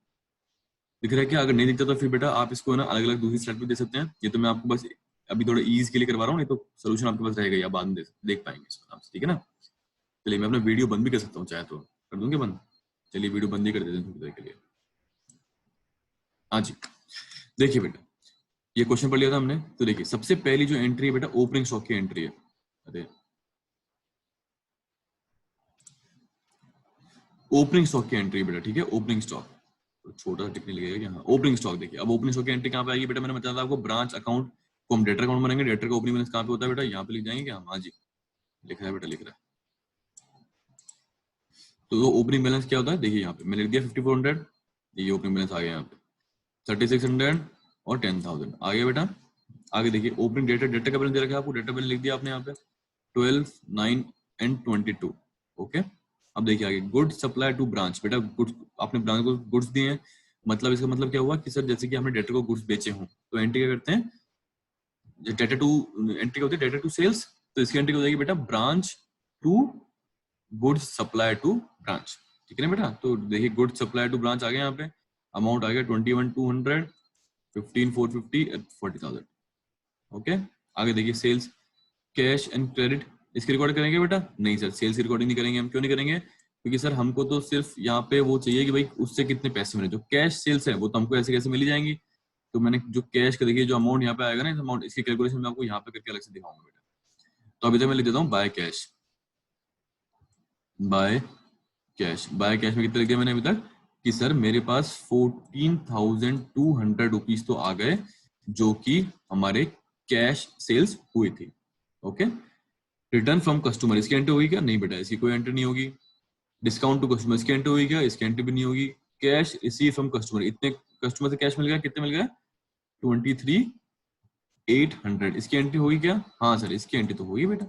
दिख रहा है क्या? अगर नहीं दिखता तो फिर बेटा आप इसको ना अलग अलग दूसरी स्लाइड पे दे सकते हैं। ये तो मैं आपको बस अभी थोड़ा ईज के लिए करवा रहा हूँ, नहीं तो सोल्यूशन आपके पास रहेगा, या बाद में देख पाएंगे इसको आराम से, ठीक है ना। चलिए मैं अपना वीडियो बंद भी कर सकता हूँ, चाहे तो कर दूंगे बंद। चलिए वीडियो बंद ही कर देते हैं थोड़ी देर के लिए। हाँ जी, देखिए बेटा, ये क्वेश्चन पढ़ लिया था हमने, तो देखिए सबसे पहली जो एंट्री है बेटा, ओपनिंग स्टॉक की एंट्री है। अरे ओपनिंग स्टॉक की एंट्री बेटा, ठीक है, ओपनिंग स्टॉक, तो छोटा सा टिक नहीं लगेगा क्या? हाँ, ओपनिंग स्टॉक। देखिए अब ओपनिंग स्टॉक की एंट्री कहाँ पे आएगी बेटा? मैंने बताया था आपको, ब्रांच अकाउंट को हम डेटर अकाउंट बनाएंगे। डेटर का ओपनिंग बैलेंस कहाँ पे होता है बेटा? यहाँ पे लिख जाएंगे क्या? हाँ जी, लिख रहा है बेटा, लिख रहा है। तो ओपनिंग बैलेंस क्या होता है? देखिए यहाँ पे मैंने लिख दिया 5400, ये ओपनिंग बैलेंस आ गया यहाँ पे। 3600 और 10,000 आ गया बेटा। आगे देखिए, ओपनिंग डेटा, डेटा का बैलेंस दे रखा है आपको, डेटा बैलेंस लिख दिया आपने यहाँ पे 12, 9 एंड 22। ओके, अब देखिए आगे, गुड्स सप्लाई टू ब्रांच। बेटा गुड्स, आपने ब्रांच को गुड्स दिए हैं, मतलब इसका मतलब क्या हुआ कि सर जैसे कि हमने डेटा को गुड्स बेचे हों, तो एंट्री क्या करते हैं? डेटा टू एंट्री होती है, डेटा टू सेल्स, तो इसकी एंट्री हो जाएगी बेटा branch to goods supply to branch, ठीक है ना बेटा। तो देखिए गुड्स सप्लाई टू ब्रांच आ गया यहाँ पे, अमाउंट आ गया 21,200, 15,450, 40,000। ओके, आगे देखिए सेल्स, कैश एंड क्रेडिट, इसकी रिकॉर्ड करेंगे बेटा? नहीं सर, सेल्स की रिकॉर्डिंग नहीं करेंगे हम। क्यों नहीं करेंगे? क्योंकि सर हमको तो सिर्फ यहाँ पे वो चाहिए कि भाई उससे कितने पैसे मिले। जो कैश सेल्स है वो तो हमको ऐसे कैसे मिल जाएंगी, तो मैंने जो कैश का देखिए जो अमाउंट यहाँ पे आएगा ना, इस अमाउंट, इसकी कैलकुलेशन मैं आपको यहाँ पे करके अलग से दिखाऊंगा बेटा। तो अभी तक मैं लिख देता हूँ by cash, by cash. By cash में कितने लिख दिया मैंने अभी तक कि सर मेरे पास 14,200 रुपीज तो आ गए, जो कि हमारे कैश सेल्स हुई थी। ओके, रिटर्न फ्रॉम कस्टमर, इसकी एंट्री होगी क्या? नहीं बेटा, इसकी कोई एंट्री नहीं होगी। डिस्काउंट टू कस्टमर, इसकी एंट्री होगी क्या? इसकी एंट्री भी नहीं होगी। कैश रिसीव फ्रॉम कस्टमर, इतने कस्टमर से कैश मिल गया, कितने मिल गया? 23,800, इसकी एंट्री होगी क्या? हाँ सर, इसकी एंट्री तो होगी बेटा।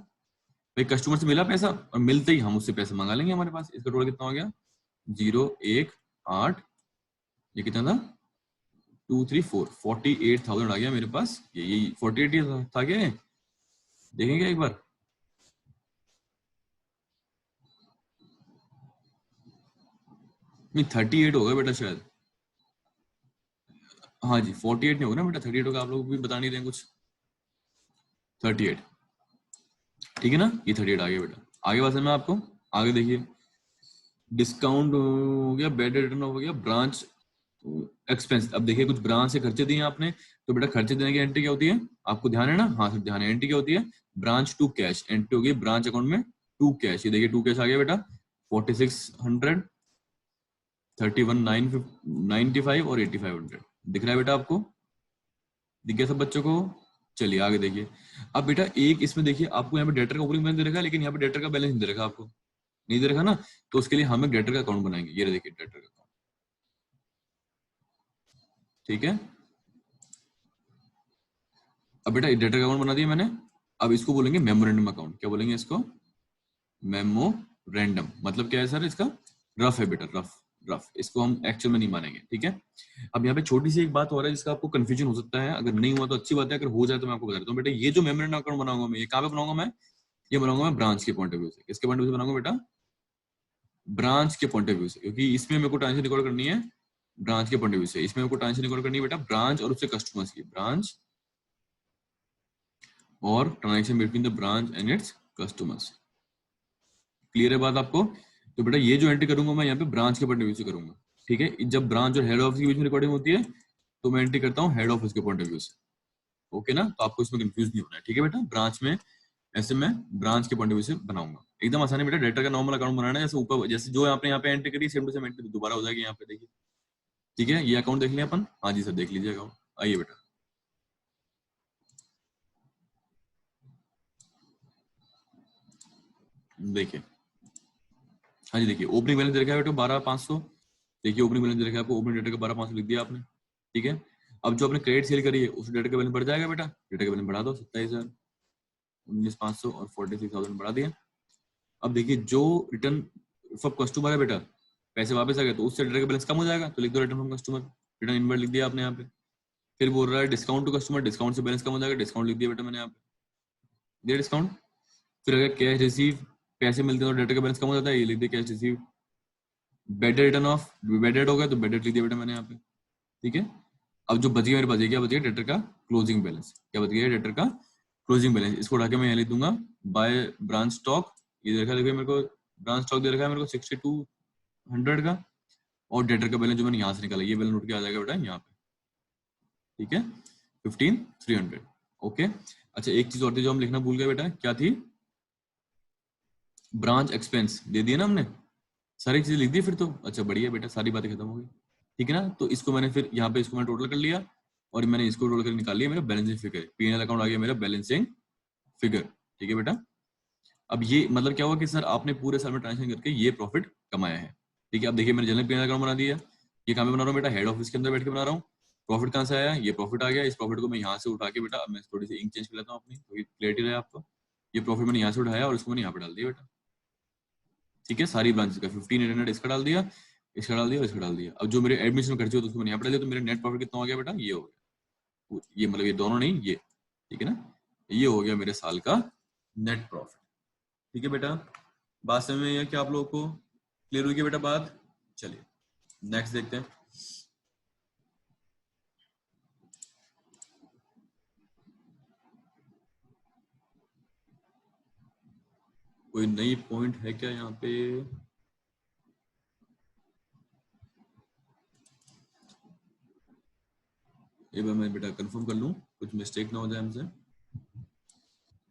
भाई कस्टमर से मिला पैसा और मिलते ही हम उससे पैसा मंगा लेंगे हमारे पास। इसका टोटल कितना हो गया? 0, 1, 8, ये कितना था? 2, 3, 4, 48,000 आ गया मेरे पास। यही 48 था क्या? देखेंगे एक बार। नहीं 38 होगा बेटा शायद। हाँ जी 48 नहीं होगा ना बेटा, 38 होगा। आप लोग भी बता नहीं रहे कुछ। 38, ठीक है ना, ये 38 आ गया बेटा। आगे बात है मैं आपको, आगे देखिए। डिस्काउंट हो गया, बैड रिटर्न हो गया, ब्रांच एक्सपेंस। अब देखिए कुछ ब्रांच से खर्चे दिए आपने, तो बेटा खर्चे देने की एंट्री क्या होती है? आपको ध्यान है ना? हाँ सर ध्यान है। एंट्री क्या होती है? ब्रांच टू कैश, एंट्री होगी ब्रांच अकाउंट में टू कैश। ये देखिए टू कैश आ गया बेटा, 4600, 31,995 और 8500 दिख रहा है बेटा आपको? दिख गया सब बच्चों को? चलिए आगे देखिए। अब बेटा एक इसमें देखिए, आपको यहाँ पे डेटर का ओपनिंग बैलेंस दे रखा है, लेकिन यहाँ पे डेटर का बैलेंस नहीं दे रखा आपको। नहीं दे रखा ना, तो उसके लिए हम एक डेटर का अकाउंट बनाएंगे। ये देखिए डेटर का अकाउंट, ठीक है। अब बेटा डेटर का अकाउंट बना दिया मैंने। अब इसको बोलेंगे मेमोरेंडम अकाउंट। क्या बोलेंगे इसको? मेमोरेंडम। मतलब क्या है सर इसका? रफ है बेटा, रफ। रफ, इसको हम एक्चुअल में नहीं मानेंगे, ठीक है। अब यहाँ पे छोटी सी एक बात हो रहा है जिसका आपको कंफ्यूजन हो सकता है। अगर नहीं हुआ तो अच्छी बात है, अगर हो जाए तो मैं आपको बता देता हूँ बेटा। ये जो मेमोरेंडम अकाउंट बनाऊंगा मैं, ये कहाँ पे बनाऊंगा मैं? ये बनाऊंगा मैं ब्रांच के पॉइंट ऑफ व्यू से। किसके पॉइंट ऑफ व्यू से बनाऊंगा बेटा? ब्रांच के पॉइंट ऑफ व्यू से, क्योंकि इसमें मेरे को ट्रांजेक्शन रिकॉर्ड करनी है ब्रांच के पॉइंट ऑफ व्यू से। इसमें मेरे को ट्रांजेक्शन रिकॉर्ड करनी है बेटा ब्रांच और उससे कस्टमर्स की, ब्रांच और transaction between the branch and its customers. Clear है बात आपको? तो बेटा ये जो एंट्री करूंगा मैं यहाँ पे ब्रांच के पॉइंट ऑफ व्यू से करूंगा, ठीक है। जब ब्रांच और हेड ऑफिस के बीच में रिकॉर्डिंग होती है, तो मैं एंट्री करता हूँ हेड ऑफिस के पॉइंट ऑफ व्यू से। ओके ना, तो आपको इसमें कंफ्यूज नहीं होना है, ठीक है बेटा। ब्रांच में ऐसे मैं ब्रांच के पॉइंट ऑफ व्यू से बनाऊंगा। एकदम आसान है बेटा, डेटा का नॉर्मल अकाउंट बनाना है। जैसे ऊपर जैसे जो आपने यहाँ पे एंट्री करी, सेम टू सेम एंट्री दोबारा हो जाएगी यहाँ पे, देखिए। ठीक है, ये अकाउंट देख लिया अपन? हाँ जी सर देख लीजिए अकाउंट। आइए बेटा देखिए। हाँ जी देखिए, ओपनिंग बैलेंस दे रखा है बेटा 12,500। देखिए ओपनिंग बैलेंस दे रखा है आपको, ओपनिंग डेटा का 12,500 लिख दिया आपने, ठीक है। अब जो आपने क्रेडिट सेल करी है उस डेटा का बैलेंस बढ़ जाएगा बेटा। डेटा का बैलेंस बढ़ा दो, 27,000, 19,500 और 46,000 बढ़ा दिया। अब देखिए जो रिटर्न फ्रॉम कस्टमर है बेटा, पैसे वापस आ गए, तो उससे डेटा का बैलेंस कम हो जाएगा, तो लिख दो return from customer. Return inward लिख दिया आपने यहाँ पे। फिर बोल रहा है डिस्काउंट टू कस्टमर, डिस्काउंट से बैलेंस कम हो जाएगा, डिस्काउंट लिख दिया बेटा मैंने यहाँ पे, दिया डिस्काउंट। फिर अगर कैश रिसीव, पैसे मिलते हैं तो डेटा का बैलेंस कम हो जाता है, ये लिख दिया cash receive. Bed return of, bed rate हो गया तो बेड रेट लिख दिया बेटा मैंने यहाँ पे, ठीक है। अब जो बच गया मेरे पास, ये क्या बच गया? डेटर का क्लोजिंग बैलेंस। क्या बच गया? डेटर का क्लोजिंग बैलेंस। इसको उठा के मैं यहाँ लिख दूंगा बाय ब्रांच स्टॉक। ये देखा देखिए मेरे को ब्रांच स्टॉक दे रखा है मेरे को 6200 का। और डेटर का बैलेंस जो मैंने यहाँ से निकाला, ये बैलेंस उठ के आ जाएगा बेटा यहाँ पे, ठीक है, 15,300। ओके। अच्छा एक चीज और थी जो हम लिखना भूल गए बेटा, क्या थी? ब्रांच एक्सपेंस दे दिया ना हमने, सारी चीजें लिख दी फिर तो। अच्छा बढ़िया बेटा, सारी बातें खत्म हो गई, ठीक है ना। तो इसको मैंने फिर यहाँ पे इसको मैंने टोटल कर लिया, और मैंने इसको टोटल कर निकाल लिया मेरा बैलेंसिंग फिगर। पीएनएल अकाउंट आ गया मेरा बैलेंसिंग फिगर, ठीक है बेटा। अब ये मतलब क्या हुआ कि सर आपने पूरे साल में ट्रांजेक्शन करके ये प्रॉफिट कमाया है, ठीक है। अब देखिए मैंने जनरल पीएनएल अकाउंट बना दिया। ये कहाँ पे बना रहा हूँ बेटा? हेड ऑफिस के अंदर बैठ के बना रहा हूँ। प्रॉफिट कहाँ से आया? ये प्रॉफिट आ गया। इस प्रॉफिट को मैं यहाँ से उठा के बेटा, अब मैं थोड़ी सी इंक चेंज कर लेता हूँ अपनी, तो क्लियरिटी रहे आपको। ये प्रॉफिट मैंने यहाँ से उठाया और इसको मैंने यहाँ पे डाल दिया बेटा, ठीक है। सारी ब्रांचेस का 15,800 इसका डाल दिया, इसका डाल दिया और इसका डाल दिया। अब जो मेरे एडमिशन खर्चे होते उसको मैंने यहाँ पे डाल दिया, तो मेरा नेट प्रॉफिट कितना हो गया बेटा? ये हो गया। ये मतलब ये दोनों नहीं, ये, ठीक है ना। ये हो गया मेरे साल का नेट प्रॉफिट, ठीक है बेटा। बात समझ में आई है क्या आप लोगों को? क्लियर हुई क्या बेटा बात? चलिए नेक्स्ट देखते हैं। कोई नई पॉइंट है क्या यहाँ पे? एक बार मैं बेटा कंफर्म कर लूँ, कुछ मिस्टेक ना हो जाए हमसे।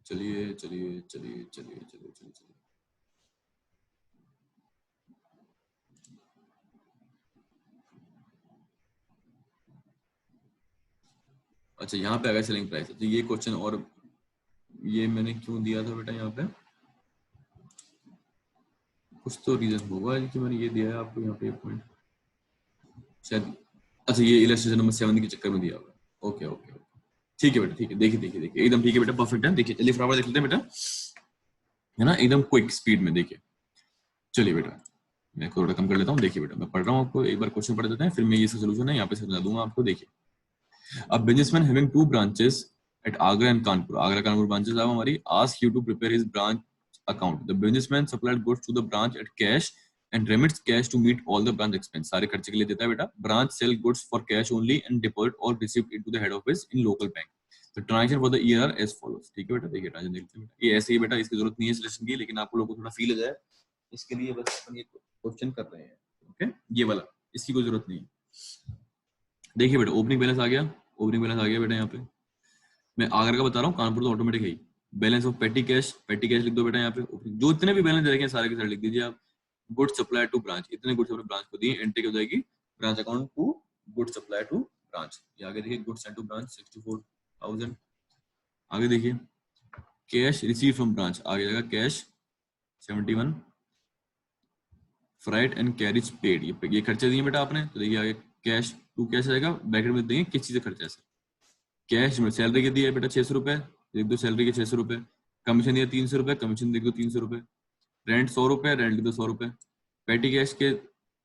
चलिए चलिए चलिए चलिए चलिए चलिए चलिए। अच्छा यहाँ पे आ गया सेलिंग प्राइस। तो ये क्वेश्चन, और ये मैंने क्यों दिया था बेटा यहाँ पे, कुछ तो रीजन होगा कि मैंने ये दिया है आपको यहाँ पे पॉइंट शायद। अच्छा ये इलस्ट्रेशन नंबर 7 के चक्कर में दिया होगा। ओके ओके ओके, ठीक है बेटा, ठीक है, देखिए देखिए देखिए एकदम ठीक है बेटा, परफेक्ट है। देखिए चलिए फटाफट देख लेते हैं बेटा, है ना, एकदम क्विक स्पीड में। देखिए चलिए बेटा, मैं थोड़ा कम कर लेता हूँ। देखिए बेटा मैं पढ़ रहा हूँ आपको, एक बार क्वेश्चन पढ़ देते हैं, फिर मैं ये सोल्यूशन है यहाँ पे समझा दूंगा आपको। देखिए, a businessman having two branches at Agra and Kanpur, Agra Kanpur branches are हमारी, ask you to prepare his branch account. The businessman supplied goods to the branch at cash and remits cash to meet all the branch expense. सारे खर्चे के लिए देता है बेटा। Branch sell goods for cash only and deposit or receipt into the head office in local bank. The transaction for the year are as follows. ठीक है बेटा, देखिए ट्रांजेक्शन देखते हैं बेटा। ये ऐसे ही बेटा, इसकी जरूरत नहीं है सिलेक्शन की, लेकिन आप लोगों को थोड़ा फील हो जाए इसके लिए बस अपन ये क्वेश्चन कर रहे हैं। ओके, ये वाला इसकी कोई जरूरत नहीं है। देखिए बेटा ओपनिंग बैलेंस आ गया, ओपनिंग बैलेंस आ गया बेटा। यहाँ पे मैं आगरा का बता रहा हूँ, कानपुर तो ऑटोमेटिक है ही। Balance of petty cash, petty cash लिख दो बेटा यहाँ पे। जो इतने भी बैलेंस देखे सारे के सारे लिख दीजिए आप। गुड सप्लाई टू ब्रांच, इतने गुड्स अपने ब्रांच को दिए, एंट्री हो जाएगी branch account to good supply to branch. ये आगे देखिए गुड सेंड टू ब्रांच 64,000। आगे देखिए कैश रिसीव फ्रॉम ब्रांच, आगे जाएगा cash 71, freight and carriage paid, ये खर्चे दिए बेटा आपने। तो देखिए आगे कैश टू कैश आएगा, ब्रैकेट में देंगे किस चीज का खर्चा है सर। कैश में सैलरी के दिए बेटा 600 रुपए, लिख दो सैलरी के 600 रुपए। कमीशन दिया 300 रुपए, कमीशन लिख दो 300 रुपए। रेंट 100 रुपए, रेंट लिख दो 100 रुपए। पेटी कैश के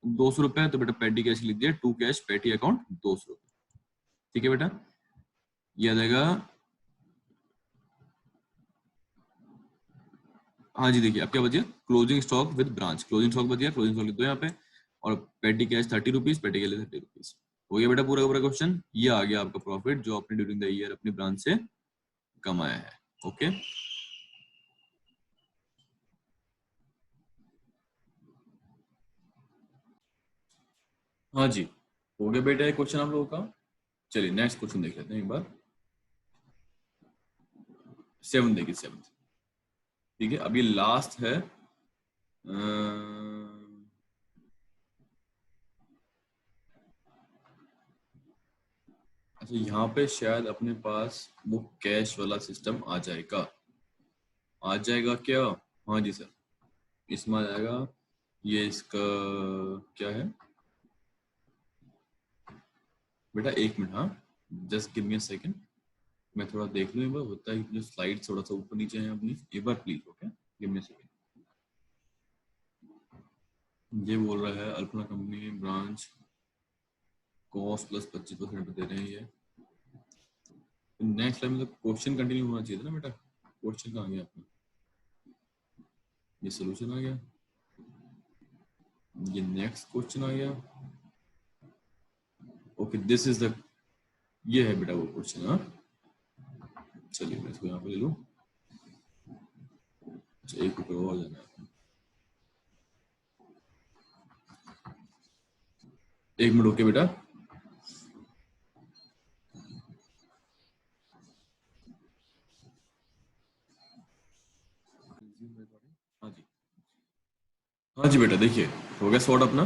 200 रुपए, तो बेटा पेटी कैश लिख दिया टू कैश पेटी अकाउंट 200 रुपए। ठीक है बेटा, ये आ जाएगा। हाँ जी देखिए अब क्या बचिए, closing stock with branch, closing stock बच गया, क्लोजिंग स्टॉक लिख दो यहाँ पे। और पेटी कैश 30 रुपीज, पेटी कैश 30 रुपीज। हो गया बेटा पूरा का पूरा क्वेश्चन। ये आ गया आपका प्रॉफिट जो आपने ड्यूरिंग द ईयर अपनी ब्रांच से कमाया है। ओके, हाँ जी हो गया बेटा ये क्वेश्चन आप लोगों का। चलिए नेक्स्ट क्वेश्चन देख लेते हैं एक बार। 7 देखिए, 7। ठीक है अब ये लास्ट है। अच्छा यहाँ पे शायद अपने पास वो कैश वाला सिस्टम आ जाएगा, आ जाएगा क्या? हाँ जी सर, इसमें आ जाएगा। ये इसका क्या है बेटा, एक मिनट, हाँ just give me a second, मैं थोड़ा देख लूँ एक बार। होता है कि जो स्लाइड थोड़ा सा ऊपर नीचे है अपनी, एक बार please. Okay give me a second. ये बोल रहा है Alpana company branch cost plus 25% दे रहे हैं ये। नेक्स्ट टाइम मतलब क्वेश्चन कंटिन्यू होना चाहिए था ना बेटा, क्वेश्चन कहाँ गया अपना? ये सोल्यूशन आ गया, ये नेक्स्ट क्वेश्चन आ गया। ओके दिस इज द, ये है बेटा वो क्वेश्चन। हाँ चलिए मैं इसको यहाँ पे ले लूँ। अच्छा एक ऊपर और जाना है, एक मिनट ओके बेटा। हाँ जी, हाँ जी बेटा देखिए हो गया सॉर्ट अपना।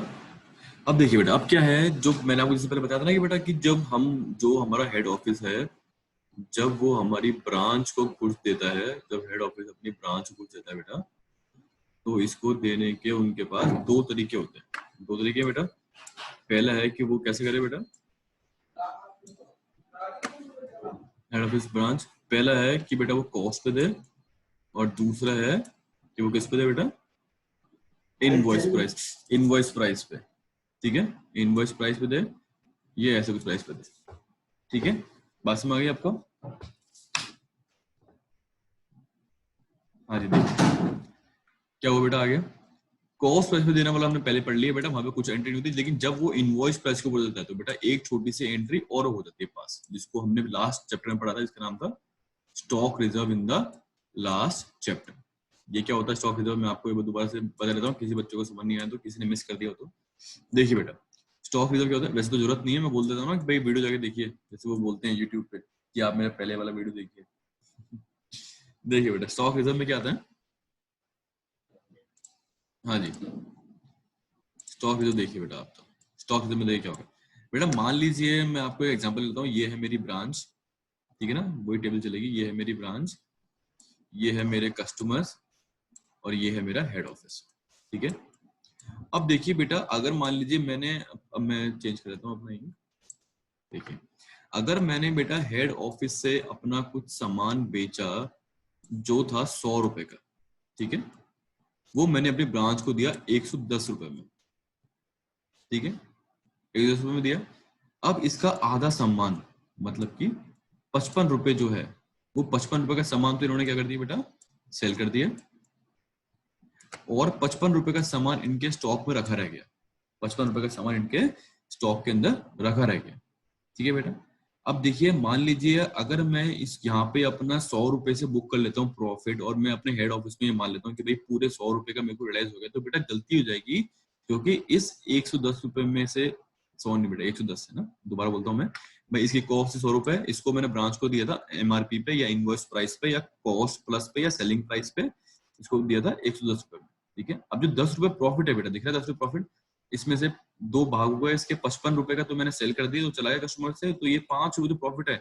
अब देखिए बेटा अब क्या है, जो मैंने आपको इससे पहले बताया था ना कि बेटा कि जब हम, जो हमारा हेड ऑफिस है, जब वो हमारी ब्रांच को गुड्स देता है, जब हेड ऑफिस अपनी ब्रांच को गुड्स देता है बेटा, तो इसको देने के उनके पास दो तरीके होते हैं। दो तरीके बेटा, पहला है कि वो कैसे करे बेटा, हेड ऑफिस ब्रांच, पहला है कि बेटा वो कॉस्ट पे दे, और दूसरा है कि वो किस पे दे बेटा, इनवॉइस प्राइस, इनवॉइस प्राइस पे। ठीक है, इनवॉइस प्राइस पे दे, ये ऐसे कुछ प्राइस पे दे। ठीक है, बात समझ आ गई आपको? हाँ जी देखिए क्या हुआ बेटा, आ गया। कॉस्ट प्राइस पे देने वाला हमने पहले पढ़ लिया बेटा, वहां पे कुछ एंट्री नहीं होती, लेकिन जब वो इनवॉइस प्राइस के ऊपर देता है तो बेटा एक छोटी सी एंट्री और हो जाती है पास, जिसको हमने लास्ट चैप्टर में पढ़ा था, जिसका नाम था stock reserve in the last chapter. ये क्या होता है स्टॉक रिजर्व, मैं आपको एक बार दोबारा से बता देता हूँ, किसी बच्चों को समझ नहीं आया तो, किसी ने मिस कर दिया हो तो। देखिए बेटा स्टॉक रिजर्व क्या होता है, वैसे तो जरूरत नहीं है, मैं बोल देता हूँ ना कि भाई वीडियो जाके देखिए, जैसे वो बोलते हैं यूट्यूब पे कि आप मेरा पहले वाला वीडियो देखिए। देखिए बेटा स्टॉक रिजर्व में क्या आता है, हाँ जी स्टॉक रिजर्व देखिए बेटा आप, तो स्टॉक रिजर्व में देखिए क्या होगा बेटा। मान लीजिए मैं आपको एक एग्जांपल लेता हूँ, ये है मेरी ब्रांच, ठीक है ना, वही टेबल चलेगी। ये है मेरी ब्रांच, ये है मेरे कस्टमर्स और ये है मेरा हेड ऑफिस। ठीक है, अब देखिए बेटा, अगर मान लीजिए मैंने, अब मैं चेंज कर देता हूँ अपना। देखिए, अगर मैंने बेटा हेड ऑफिस से अपना कुछ सामान बेचा जो था 100 रुपए का, ठीक है, वो मैंने अपनी ब्रांच को दिया 110 रुपए में। ठीक है, 110 रुपए में दिया। अब इसका आधा सामान, मतलब कि 55 रुपए जो है, वो 55 रुपए का सामान तो इन्होंने क्या कर दिया बेटा, सेल कर दिया। और 55 रुपए का सामान इनके स्टॉक में रखा रह गया। 55 रुपए का सामान इनके स्टॉक के अंदर रखा रह गया। ठीक है बेटा, अब देखिए, मान लीजिए अगर मैं इस यहाँ पे अपना 100 रुपए से बुक कर लेता हूँ प्रॉफिट, और मैं अपने हेड ऑफिस में ये मान लेता हूँ कि भाई पूरे 100 रुपए का मेरे को रियलाइज हो गया, तो बेटा गलती हो जाएगी, क्योंकि इस 110 रुपए में से 100 नहीं बेटा, 110 है ना, दोबारा बोलता हूँ मैं, भाई इसकी कॉस्ट 100 रुपए, इसको मैंने ब्रांच को दिया था एमआरपी पे या इनवॉइस प्राइस पे या कॉस्ट प्लस पे या सेलिंग प्राइस पे, इसको दिया था 110 रुपए में। ठीक है, अब जो 10 रुपए प्रॉफिट है बेटा, दिख रहा है 10 रुपए प्रॉफिट, इसमें से दो भाग हुए, इसके 55 रुपए का तो मैंने सेल कर दिया, तो चला गया कस्टमर से, तो ये 5 रुपए जो प्रॉफिट है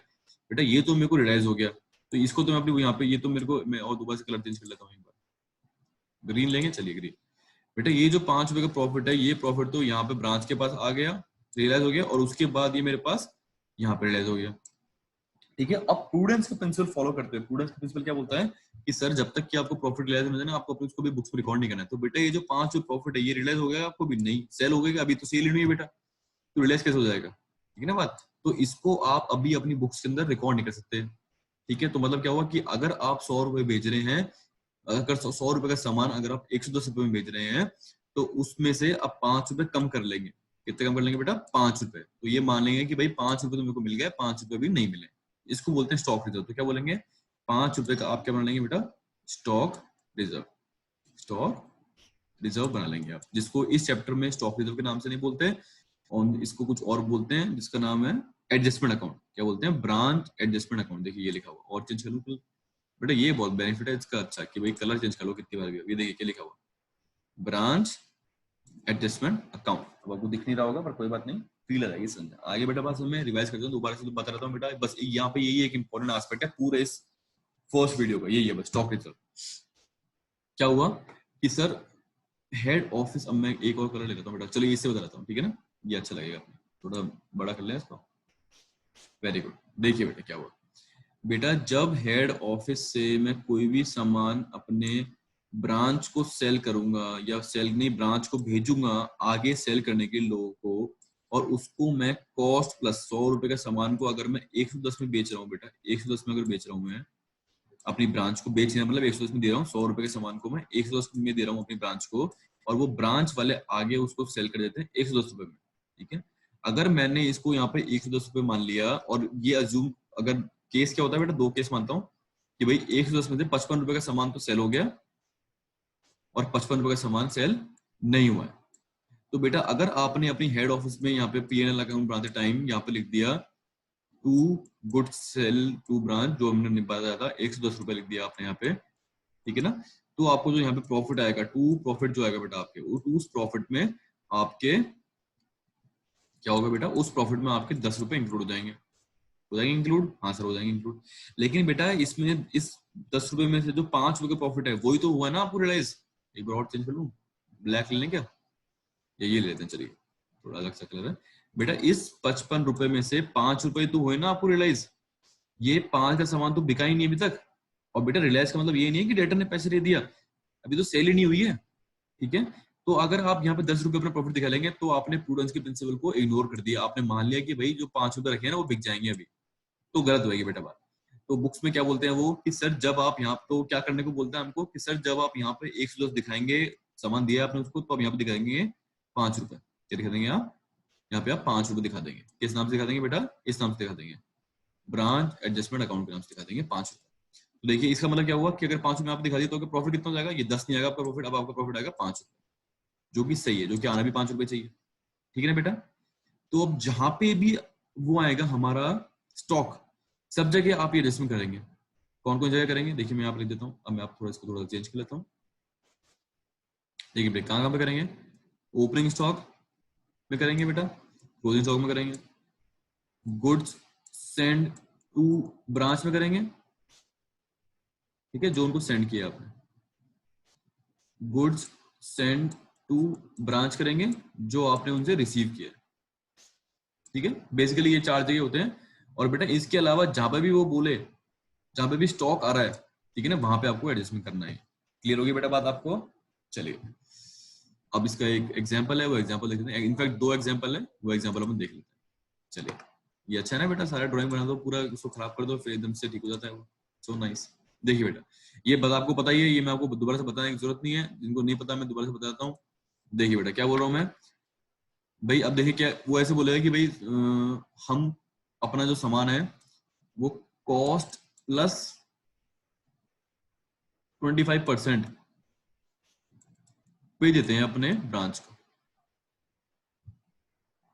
बेटा, ये तो मेरे को रियलाइज हो गया। तो इसको तो मैं अपनी यहाँ पे, ये तो मेरे को, मैं और दोबारा से कलर चेंज कर लेता हूँ एक बार, ग्रीन लेंगे, चलिए ग्रीन। बेटा ये जो 5 रुपए का प्रॉफिट है, ये प्रॉफिट तो यहाँ पे ब्रांच के पास आ गया, रियलाइज हो गया, और उसके बाद ये मेरे पास यहाँ पे रियलाइज हो गया। ठीक है, अब प्रूडेंस का प्रिंसिपल फॉलो करते हैं। प्रूडेंस का प्रिंसिपल क्या बोलता है कि सर जब तक कि आपको प्रॉफिट रियलाइज नहीं हो जाए ना, आपको अपने उसको भी बुक्स में रिकॉर्ड नहीं करना है। तो बेटा ये जो 5 जो प्रॉफिट है, ये रियलाइज हो गया आपको भी नहीं, सेल हो गया, अभी तो सेल ही नहीं है बेटा, तो रियलाइज कैसे हो जाएगा? ठीक है ना बात, तो इसको आप अभी अपनी बुक्स के अंदर रिकॉर्ड नहीं कर सकते। ठीक है, तो मतलब क्या हुआ कि अगर आप 100 रुपए बेच रहे हैं, अगर 100 रुपए का सामान अगर आप 110 रुपए में बेच रहे हैं, तो उसमें से आप 5 रुपए कम कर लेंगे। कितने कम कर लेंगे बेटा? 5 रुपए। तो ये मान लेंगे कि भाई 5 रुपए तो मेरे को मिल गया, 5 रुपए भी नहीं मिले, इसको बोलते हैं स्टॉक रिजर्व। तो क्या बोलेंगे? 5 रुपए का आप क्या बना लेंगे बेटा? Stock reserve. स्टॉक रिजर्व बना लेंगे आप, जिसको इस चैप्टर में स्टॉक रिजर्व के नाम से नहीं बोलते, और इसको कुछ और बोलते हैं, जिसका नाम है एडजस्टमेंट अकाउंट। क्या बोलते हैं? Branch adjustment account. देखिए ये लिखा हुआ, और चेंज कर लूं बेटा, ये बहुत बेनिफिट है इसका, अच्छा कि भाई कलर चेंज कर लो कितनी बार भी। ये देखिए क्या लिखा हुआ, ब्रांच एडजस्टमेंट अकाउंट। अब आपको दिख नहीं रहा होगा, पर कोई बात नहीं, फील आ जाएगी समझ। आगे बेटा बात मैं रिवाइज करता हूँ, दोबारा से बता रहता हूँ बेटा, बस यहाँ पे यही एक इंपॉर्टेंट एस्पेक्ट है पूरे इस फर्स्ट वीडियो का, यही है बस, स्टॉक रिजर्व। क्या हुआ कि सर हेड ऑफिस, अब मैं एक और कलर ले लेता हूँ बेटा, चलिए इससे बता रहा हूँ, ठीक है ना, ये अच्छा लगेगा, थोड़ा बड़ा कर लें इसको। Very good. देखिए बेटा क्या हुआ, बेटा जब हेड ऑफिस से मैं कोई भी सामान अपने ब्रांच को सेल करूंगा, या सेल नहीं, ब्रांच को भेजूंगा आगे सेल करने के लोगों को, और उसको मैं कॉस्ट प्लस 100 रुपए का सामान को अगर मैं 110 में बेच रहा हूँ बेटा, 110 में अगर बेच रहा हूँ मैं अपनी ब्रांच को, बेचना मतलब 110 में दे रहा हूँ, 100 रुपए के सामान को मैं 110 में दे रहा हूँ अपनी ब्रांच को, और वो ब्रांच वाले आगे उसको सेल कर देते हैं 110 रुपए में। ठीक है, अगर मैंने इसको यहाँ पे 110 रुपए मान लिया, और ये अज्यूम, अगर केस क्या होता है बेटा, दो केस मानता हूँ कि भाई 110 में से 55 रुपए का सामान तो सेल हो गया, और 55 रुपए का सामान सेल नहीं हुआ है। तो बेटा अगर आपने अपनी हेड ऑफिस में यहाँ पे P&L अकाउंट बनाते टाइम यहाँ पे लिख दिया to good sale to branch, जो हमने बताया था 110 रुपए लिख दिया आपने यहाँ पे, ठीक है ना, तो आपको जो यहाँ पे प्रॉफिट आएगा, टू प्रॉफिट जो आएगा बेटा आपके, वो टू प्रॉफिट में आपके क्या होगा बेटा, उस प्रॉफिट में आपके 10 रुपए इंक्लूड हो जाएंगे इंक्लूड, हाँ सर हो जाएंगे इंक्लूड। लेकिन बेटा इसमें इस 10 रुपए में से जो 5 रुपए का प्रॉफिट है, वही तो हुआ ना आपको रियलाइज। एक बार और चेंज कर लूं, ब्लैक ले लें क्या, ये ले लेते हैं, चलिए थोड़ा अलग सा कलर है बेटा। इस 55 रुपए में से 5 रुपए तो हुए ना आपको रियलाइज, ये 5 का सामान तो बिका ही नहीं अभी तक। और बेटा रियलाइज का मतलब ये नहीं है कि डेटर ने पैसे दे दिया, अभी तो सेल ही नहीं हुई है। ठीक है, तो अगर आप यहाँ पे 10 रुपए अपना प्रॉफिट दिखा लेंगे, तो आपने प्रूडेंस के प्रिंसिपल को इग्नोर कर दिया, आपने मान लिया कि भाई जो 5 रुपए रखे हैं ना वो बिक जाएंगे अभी, तो गलत होगी बेटा बात। तो बुक्स में क्या बोलते हैं वो, कि सर जब आप यहाँ, तो क्या करने को बोलते हैं हमको कि सर जब आप यहाँ पे 110 दिखाएंगे, सामान दिया आपने उसको, तो आप यहाँ पे दिखाएंगे 5 रुपए। क्या दिखा देंगे आप यहाँ पे? आप 5 रुपए दिखा देंगे। किस नाम से दिखा देंगे बेटा? इस नाम से दिखा देंगे, ब्रांच एडजस्टमेंट अकाउंट के नाम से दिखा देंगे 5 रुपए। तो देखिए इसका मतलब क्या हुआ कि अगर 5 रुपए आप दिखा दिए, तो प्रॉफिट कितना हो जाएगा? ये 10 नहीं आएगा आपका प्रॉफिट, अब आपका प्रॉफिट आएगा 5 रुपए, जो कि सही है, जो कि आना भी 5 रुपए चाहिए। ठीक है ना बेटा, तो अब जहां पे भी वो आएगा हमारा स्टॉक, सब जगह आप ये एडजस्टमेंट करेंगे। कौन कौन जगह करेंगे? देखिए मैं यहाँ पे लिख देता हूँ, अब मैं आप थोड़ा इसको थोड़ा चेंज कर लेता हूँ। देखिए बेटा कहाँ कहाँ पे करेंगे? ओपनिंग स्टॉक में करेंगे बेटा, क्लोजिंग स्टॉक में करेंगे, गुड्स सेंड टू ब्रांच में करेंगे, ठीक है, जो उनको सेंड किया आपने, गुड्स सेंड टू ब्रांच करेंगे जो आपने उनसे रिसीव किया, ठीक है। बेसिकली ये 4 जगह होते हैं। और बेटा इसके अलावा जहां पे भी वो बोले, जहां पे भी स्टॉक आ रहा है, ठीक है ना, वहां पे आपको एडजस्टमेंट करना है। क्लियर होगी बेटा बात आपको? चलिए अब इसका एक एग्जांपल है, वो एग्जांपल देख लेते हैं। इनफैक्ट 2 एग्जांपल है, वो एग्जांपल हम देख लेते हैं। चलिए, ये अच्छा है ना बेटा, सारा ड्राइंग बना दो, पूरा उसको खराब कर दो, फिर एकदम से ठीक हो जाता है वो। So nice. देखिए बेटा, ये बात आपको पता ही है, ये मैं आपको दोबारा से बताने की जरूरत नहीं है, जिनको नहीं पता मैं दोबारा से बताता हूँ। देखिए बेटा क्या बोल रहा हूँ मैं भाई, अब देखिए क्या वो ऐसे बोलेगा कि भाई हम अपना जो सामान है वो कॉस्ट प्लस 25% पे देते हैं अपने ब्रांच को।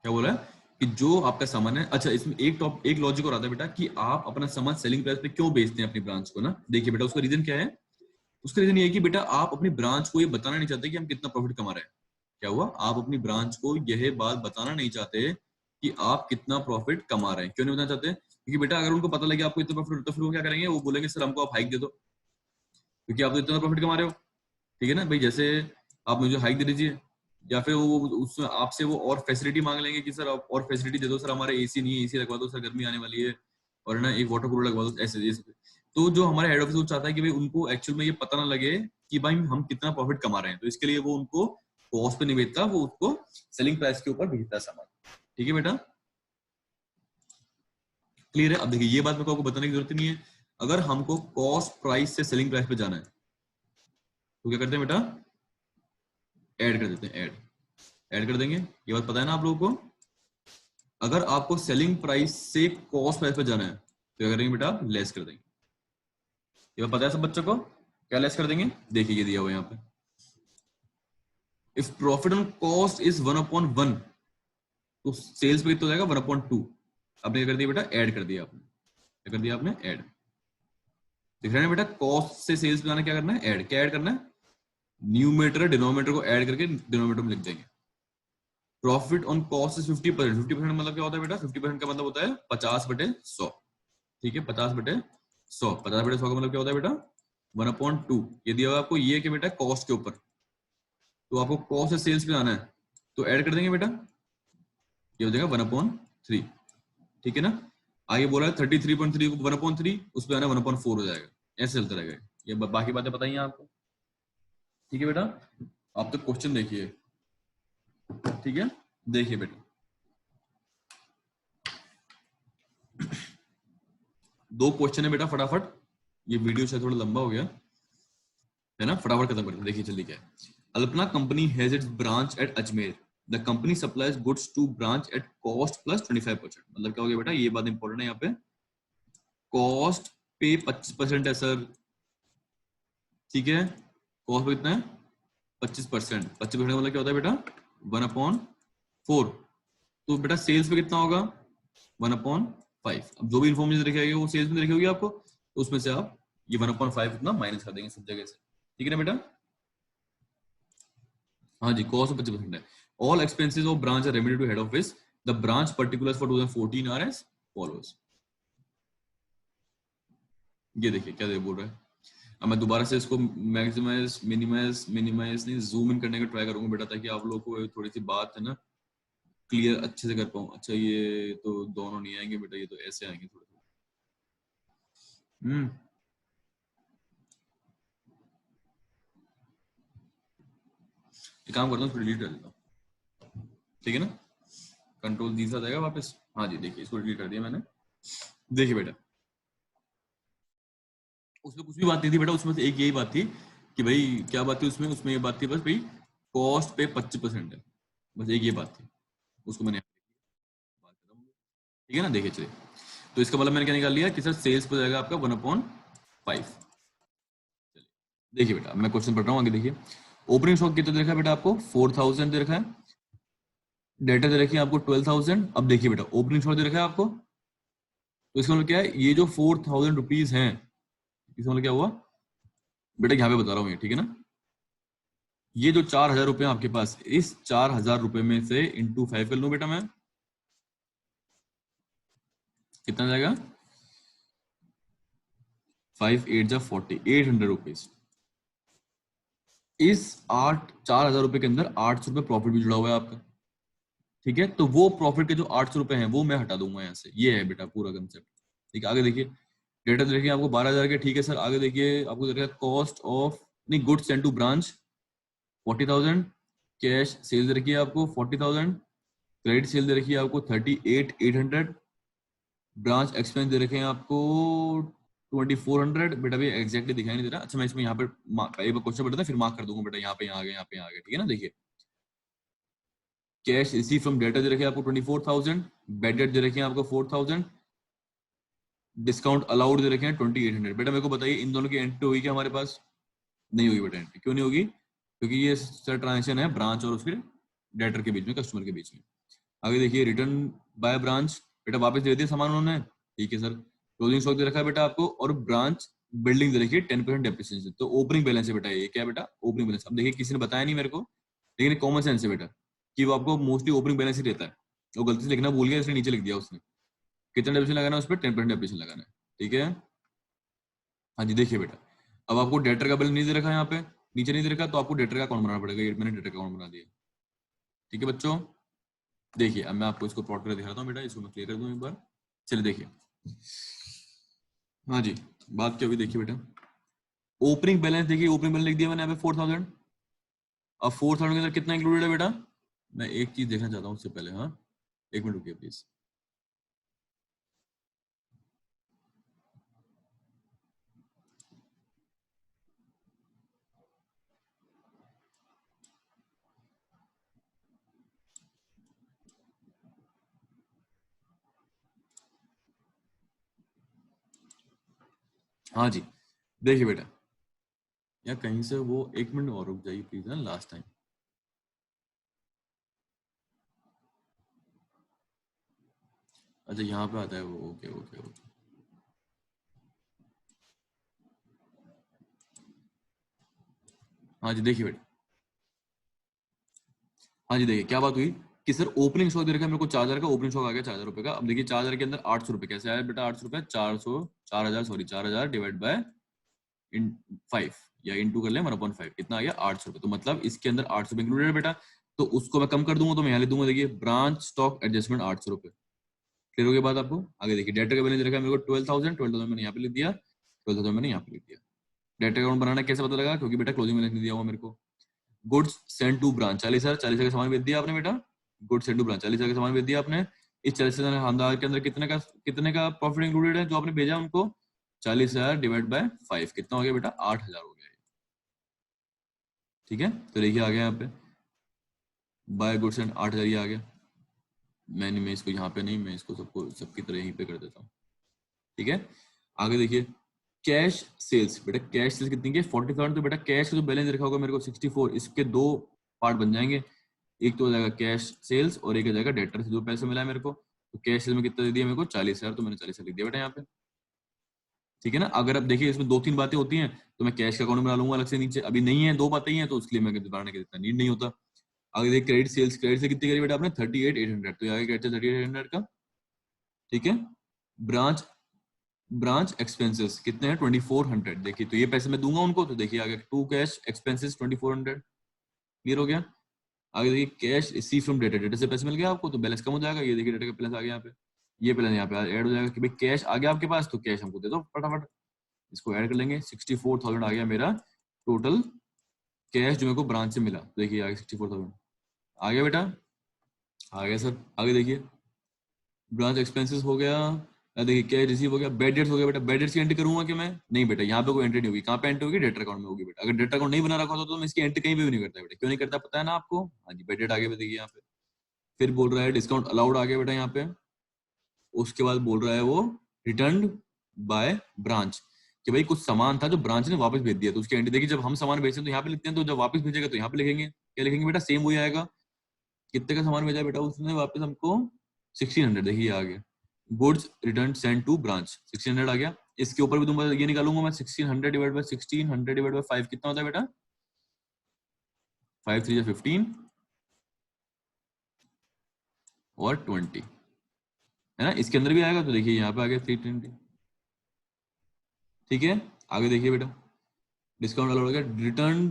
क्या बोला है कि जो आपका सामान है, अच्छा इसमें एक लॉजिक और आता है बेटा कि आप अपना सामान सेलिंग प्राइस पे क्यों बेचते हैं अपनी ब्रांच को ना। देखिए बेटा उसका रीजन क्या है, उसका रीजन ये है कि बेटा आप अपनी ब्रांच को ये बताना नहीं चाहते कि हम कितना प्रॉफिट कमा रहे हैं। क्या हुआ, आप अपनी ब्रांच को यह बात बताना नहीं चाहते कि आप कितना प्रॉफिट कमा रहे हैं। क्यों नहीं बताना चाहते? क्योंकि बेटा अगर उनको पता लगे आपको इतना प्रॉफिट, तो फिर वो क्या करेंगे, वो बोलेंगे सर हमको आप हाइक दे दो, क्योंकि आप तो इतना प्रॉफिट कमा रहे हो, ठीक है ना भाई। जैसे आप मुझे हाइक दे दीजिए, या फिर वो उसमें आपसे वो और फैसिलिटी मांग लेंगे कि सर आप और फैसिलिटी दे दो, सर हमारे एसी नहीं है, एसी लगवा दो, सर गर्मी आने वाली है, और ना एक वाटर कूलर लगवा दो, ऐसे। तो जो हमारे हेड ऑफिस वो चाहता है कि भाई उनको एक्चुअल में ये पता ना लगे कि भाई हम कितना प्रॉफिट कमा रहे हैं, तो इसके लिए वो उनको कॉस्ट पे नहीं बेचता, वो उसको सेलिंग प्राइस के ऊपर भेजता है सामान। ठीक है बेटा, क्लियर है? अब देखिए ये बात मेरे को आपको बताने की जरूरत नहीं है। अगर हमको कॉस्ट प्राइस से सेलिंग प्राइस पे जाना है तो क्या करते हैं बेटा, ऐड कर देते हैं, ऐड कर देंगे। ये बात पता है ना आप लोगों को? अगर आपको सेलिंग प्राइस से कॉस्ट प्राइस पे जाना है तो क्या करेंगे बेटा, लेस कर देंगे। ये बात पता है सब बच्चों को? क्या लेस कर देंगे? देखिए ये दिया हुआ है यहाँ पे, if profit on cost is 1/1 तो सेल्स पे कितना हो जाएगा, 1/2। आपने क्या कर दिया बेटा, ऐड कर दिया आपने। क्या कर दिया आपने, ऐड। दिख रहा है ना बेटा, कॉस्ट से सेल्स पे जाना क्या करना है, ऐड। क्या ऐड करना है, न्यूमेटर डिनोमिनेटर को ऐड करके डिनोमिनेटर में लिख देंगे। Profit on cost is 50%। 50% मतलब क्या होता है बेटा, 50% का मतलब होता है 50/100। ठीक है, 50/100। 50/100 का मतलब क्या होता है बेटा, 1/2। ये दिया हुआ आपको, ये कि बेटा कॉस्ट के ऊपर, तो आपको कॉस्ट से सेल्स पे आना है तो ऐड कर देंगे बेटा, ये हो जाएगा 1/3। ठीक है ना। आगे बोला है 33.3 को 1/3, उस पर आना 1/4 हो जाएगा, ऐसे चलता रहेगा। ये बाकी बातें बताइए आपको। ठीक है बेटा, आप तो क्वेश्चन देखिए। ठीक है, देखिए बेटा 2 क्वेश्चन है बेटा, फटाफट, ये वीडियो शायद थोड़ा लंबा हो गया है ना, फटाफट खत्म करते हैं। देखिए जल्दी क्या है, Alpana company has its branch at Ajmer, the company supplies goods to branch at cost plus 25%। मतलब क्या हो गया बेटा, ये बात इंपॉर्टेंट है यहाँ पे, कॉस्ट पे 25% है सर, ठीक है। कॉस्ट पे कितना है, 25%। 25% मतलब क्या होता है बेटा, 1/4। तो बेटा सेल्स पे कितना होगा, 1/5। अब जो भी इन्फॉर्मेशन लिखी है वो सेल्स में लिखी होगी आपको, तो उसमें से आप ये 1/5 इतना माइनस कर देंगे सब जगह से। ठीक है ना बेटा? हाँ जी, कॉस्ट 25% है। All expenses of branch are remitted to head office, the branch particulars for 2014 are as followers. ये देखिए क्या बोल रहा है। अब मैं दोबारा से इसको मैक्सिमाइज मिनिमाइज नहीं, जूम इन करने का ट्राई करूंगा बेटा, ताकि आप लोगों को थोड़ी सी बात है ना क्लियर अच्छे से कर पाऊँ। अच्छा ये तो दोनों नहीं आएंगे बेटा, ये तो ऐसे आएंगे थोड़े थोड़े। एक काम करता हूँ, इसको डिलीट कर देता हूँ, ठीक है ना। कंट्रोल दी से आ जाएगा वापस। हाँ जी, देखिए इसको डिलीट कर दिया मैंने। देखिए बेटा उसमें कुछ भी बात नहीं थी बेटा, उसमें से एक यही बात थी कि भाई क्या बात थी उसमें, उसमें ये बात थी बस भाई कॉस्ट पे 25% है, बस एक ये बात थी, उसको मैंने बात खत्म हो गई। ठीक है ना। देखिए चलिए, तो इसका मतलब मैंने क्या निकाल लिया कि सर सेल्स पे जाएगा आपका 1/5। देखिए बेटा मैं क्वेश्चन पढ़ रहा हूँ, आगे देखिए। ओपनिंग स्टॉक कितना दे रखा है बेटा आपको, 4000 दे रखा है। डेटा दे रखी है आपको 12,000। अब देखिए बेटा ओपनिंग स्टॉक दे रखा है आपको, तो इसका मतलब क्या है, ये जो 4,000 रुपीज है, इसका मतलब क्या हुआ बेटा, यहाँ पे बता रहा हूँ ये, ठीक है ना। ये जो 4,000 रुपए आपके पास, इस 4,000 रुपए में से इंटू 5 कर लूं बेटा मैं, कितना जाएगा, 5 8 जा 40, 800 रुपीज। इस 4,000 रुपए के अंदर 800 रुपए प्रॉफिट भी जुड़ा हुआ है आपका। ठीक है, तो वो प्रॉफिट के जो 800 रुपए हैं वो मैं हटा दूंगा यहाँ से। ये है बेटा पूरा कंसेप्ट। ठीक है, आगे देखिए डेटा देखिए आपको 12,000 के। ठीक है सर, आगे देखिए आपको देखिए कॉस्ट ऑफ नहीं goods send to branch 40,000, cash sale दे रखी है आपको 40,000, क्रेडिट सेल दे रखी है आपको 38,800, ब्रांच एक्सपेंस दे रखे हैं आपको 2,400। बेटा भी एग्जैक्टली दिखाई नहीं दे रहा। अच्छा मैं इसमें यहाँ पे एक बार क्वेश्चन बेटा था फिर मार्क कर दूंगा बेटा, यहाँ पे यहाँ आ गया, यहाँ पे यहाँ आ गया। ठीक है ना, देखिए कैश रिसीव फ्रॉम डेटा दे रखे हैं आपको 24,000, बैड डेट दे रखे हैं आपको 4,000, डिस्काउंट अलाउड दे रखे हैं 2,800। बेटा मेरे को बताइए इन दोनों की एंट्री होगी क्या हमारे पास? नहीं होगी बेटा एंट्री। क्यों नहीं होगी? क्योंकि ये सर ट्रांजेक्शन है ब्रांच और उसके डेटर के बीच में, कस्टमर के बीच में। आगे देखिए रिटर्न बाय ब्रांच, बेटा वापस दे दिया सामान उन्होंने। ठीक है सर, क्लोजिंग स्टॉक दे रखा है बेटा आपको, और ब्रांच बिल्डिंग दे रखी है 10% डेप्रिसिएशन। तो ओपनिंग बैलेंस है बेटा, ये क्या है बेटा? Opening balance. अब देखिए किसी ने बताया नहीं मेरे को, लेकिन कॉमन सेंस है बेटा कि वो आपको मोस्टली ओपनिंग बैलेंस ही रहता है। वो गलती से लिखना भूल गया इसलिए नीचे लिख दिया उसने। कितना डेप्रिसिएशन लगाना है उस पर? 10% डेप्रिसिएशन लगाना है। ठीक है, हाँ जी देखिए बेटा अब आपको डेटर का बिल नहीं दे रखा है यहाँ पे, नीचे नहीं दे रखा, तो आपको डेटर का अकाउंट बनाना पड़ेगा। ये मैंने डेटर का अकाउंट बना दिया। ठीक है बच्चों, देखिए अब मैं आपको इसको प्लॉट करके दिखाता हूँ बेटा, इसको मैं क्लियर कर दूं एक बार। चलिए देखिए, हाँ जी बात क्या हुई देखिए बेटा। ओपनिंग बैलेंस देखिए, ओपनिंग बैलेंस लिख दिया मैंने यहाँ पे 4,000। अब 4,000 के अंदर कितना इंक्लूडेड है बेटा? मैं एक चीज देखना चाहता हूँ उससे पहले। हाँ एक मिनट रुकिए प्लीज। हाँ जी देखिए बेटा, या कहीं से वो एक मिनट और रुक जाइए प्लीज ना, लास्ट टाइम। अच्छा यहाँ पे आता है वो, ओके ओके ओके। हाँ जी देखिए बेटा, हाँ जी देखिए क्या बात हुई कि सर ओपनिंग स्टॉक दे रखा है मेरे को 4,000 का, ओपनिंग स्टॉक आ गया 4,000 रुपए का। अब देखिए 4,000 के अंदर 800 रुपए कैसे आया बेटा? 800 रुपए 4,000 डिवाइड बाय इन 5 या इंटू कर ले 1/5, कितना आ गया? 800 रुपए। तो मतलब इसके अंदर 800 रुपए इंक्लूडेड है बेटा। तो उसको मैं कम कर दूंगा तो मैं यहाँ लिख दूंगा देखिए ब्रांच स्टॉक एडजस्टमेंट 800 रुपए। क्लियर हो गया बात आपको? आगे देखिए डेटर का बैलेंस रखा है मेरे को 12,000 मैंने यहाँ पे लिख दिया, 12,000 मैंने यहाँ पे लिख दिया। डेटर अकाउंट बनाना कैसे पता लगा? क्योंकि बेटा क्लोजिंग बैलेंस नहीं दिया हुआ मेरे को। गुड्स सेंड टू ब्रांच 40,000, 40,000 का सामान बेच दिया आपने बेटा। गुड्स सेंड टू ब्रांच 40,000 का सामान बेच दिया आपने। इस 40,000 खानदार के अंदर कितने का प्रॉफिट इंक्लूडेड है जो आपने भेजा उनको? 40,000 डिवाइड बाय 5 कितना हो गया बेटा? 8,000 हो गया। ठीक है, तो देखिए आ गया यहाँ पे बाय गुड्स एंड 8,000 ये आ गया। मैं इसको यहाँ पे नहीं, मैं इसको सबको सबकी तरह यहीं पे कर देता हूँ। ठीक है, आगे देखिए कैश सेल्स। बेटा कैश सेल्स कितनी की? 40,000। तो बेटा कैश का जो बैलेंस रखा होगा मेरे को 64, इसके दो पार्ट बन जाएंगे। एक तो हो जाएगा कैश सेल्स और एक हो जाएगा डेटर से जो पैसे मिला है मेरे को। तो कैश सेल्स में कितना दे दिया मेरे को? 40,000, तो मैंने 40,000 लिख दिया बेटा यहाँ पे। ठीक है ना, अगर अब देखिए इसमें दो तीन बातें होती हैं तो मैं कैश का अकाउंट बना लूंगा अलग से नीचे। अभी नहीं है, दो बातें ही हैं तो उसके लिए मैं दोबारा के इतना नीड नहीं होता। आगे देखिए क्रेडिट सेल्स, क्रेडिट से कितनी करी बेटा आपने? 38,800, तो आगे क्रेडिट 38,800 का। ठीक है, ब्रांच ब्रांच एक्सपेंसेस कितने हैं? 2,400। देखिए तो ये पैसे मैं दूंगा उनको, तो देखिए आगे टू कैश एक्सपेंसेस 2,400। क्लियर हो गया? आगे देखिए cash receive from data, data से पैसे मिल गया आपको तो बैलेंस कम हो जाएगा। ये देखिए डेटा का बैलेंस आ गया यहाँ पे, ये बैलेंस यहाँ पे ऐड हो जाएगा कि भाई कैश आ गया आपके पास तो कैश हमको दे दो फटाफट। इसको ऐड कर लेंगे, 64,000 आ गया मेरा टोटल कैश जो मेरे को ब्रांच से मिला। देखिए आगे 64,000 आ गया बेटा, आ गया सर। आगे देखिए ब्रांच एक्सपेंसेस हो गया। देखिए कैश रिसीव हो गया, बैड डेट्स हो गया बेटा। बैड डेट्स की एंट्री करूंगा कि मैं? नहीं बेटा, यहाँ पे कोई एंट्री नहीं होगी। कहाँ पे एंट्री होगी? डेटर अकाउंट में होगी बेटा। अगर डेटर अकाउंट नहीं बना रखा होता तो मैं इसकी एंट्री कहीं पे भी नहीं करता बेटा। क्यों नहीं करता पता है ना आपको? हाँ जी, बैड डेट आ गया देखिए यहाँ पे। फिर बोल रहा है डिस्काउंट अलाउड आ गया बेटा यहाँ पे। उसके बाद बोल रहा है वो रिटर्न बाय ब्रांच, कि भाई कुछ सामान था जो ब्रांच ने वापस भेज दिया तो उसकी एंट्री देखिए। जब हम सामान बेचते हैं तो यहाँ पे लिखते हैं, तो जब वापस भेजेगा तो यहाँ पे लिखेंगे। क्या लिखेंगे बेटा? सेम वही आएगा। कितने का सामान भेजा बेटा उसने वापस हमको? 1,600। देखिए आ गया goods return sent to branch 1,600 आ गया। इसके ऊपर भी तुम ये निकालूंगा मैं, 1,600 डिवाइड बाय 5 कितना होता है बेटा? 5 3 15 और 20 है ना। इसके अंदर भी आएगा तो देखिए यहाँ पे आ गया 320। ठीक है, आगे देखिए बेटा, डिस्काउंट अलाउड हो गया, रिटर्न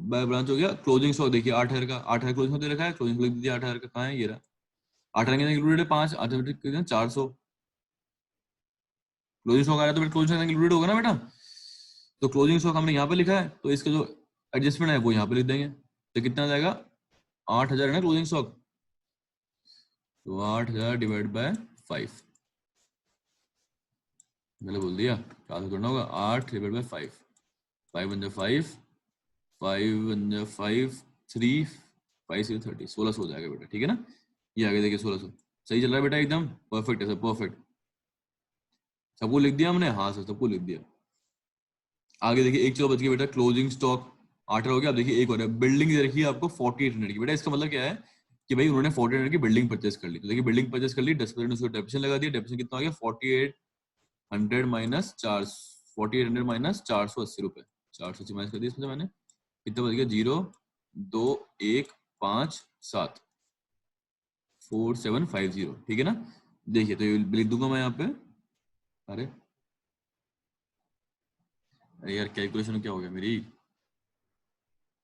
बाय ब्रांच हो गया, क्लोजिंग स्टॉक देखिए 8,000 का, 8,000 क्लोजिंग दे रखा है, क्लोजिंग लिख दीजिए 8,000 का, कहाँ है ये रहा, 8,000 के अंदर इंक्लूडेड है 5, 8,000 के अंदर 400, क्लोजिंग स्टॉक आ रहा है तो बेटा क्लोजिंग स्टॉक इंक्लूडेड होगा ना बेटा, तो क्लोजिंग स्टॉक हमने यहाँ पे लिखा है, तो इसका जो एडजस्टमेंट है वो यहाँ पे लिख देंगे, तो कितना आ जाएगा, 8,000 है ना क्लोजिंग स्टॉक, तो 8,000 डिवाइड बाय 5, मैंने बोल दिया क्या करना होगा, 8 डिवाइड बाय 5, 5 वन जा 5, 5 वन जा 5, 3, 5 से 30, 1600 हो जाएगा बेटा, ठीक है ना, ये आगे देखिए 1600, सही चल रहा है बेटा, एकदम परफेक्ट है सर, परफेक्ट, सबको लिख दिया हमने, हाँ सर सबको लिख दिया। आगे देखिए एक चीज बच गई बेटा, क्लोजिंग स्टॉक 8 हो गया, अब देखिए एक और है, बिल्डिंग दे रखी है आपको 4800 की, बेटा इसका मतलब क्या है कि भाई उन्होंने 4800 की बिल्डिंग परचेस कर ली, तो देखिए बिल्डिंग परचेस कर ली, 10% उसको डेप्रिसिएशन लगा दिया, डेप्रिसिएशन कितना आ गया 4800 माइनस 4, 4800 माइनस 480 रुपए, 480 माइनस कर दिया इसमें से मैंने, कितना बच गया 0 2 1 5 7 4750, ठीक है ना, देखिए तो ये लिख दूंगा मैं यहाँ पे, अरे अरे यार कैलकुलेशन क्या हो गया मेरी,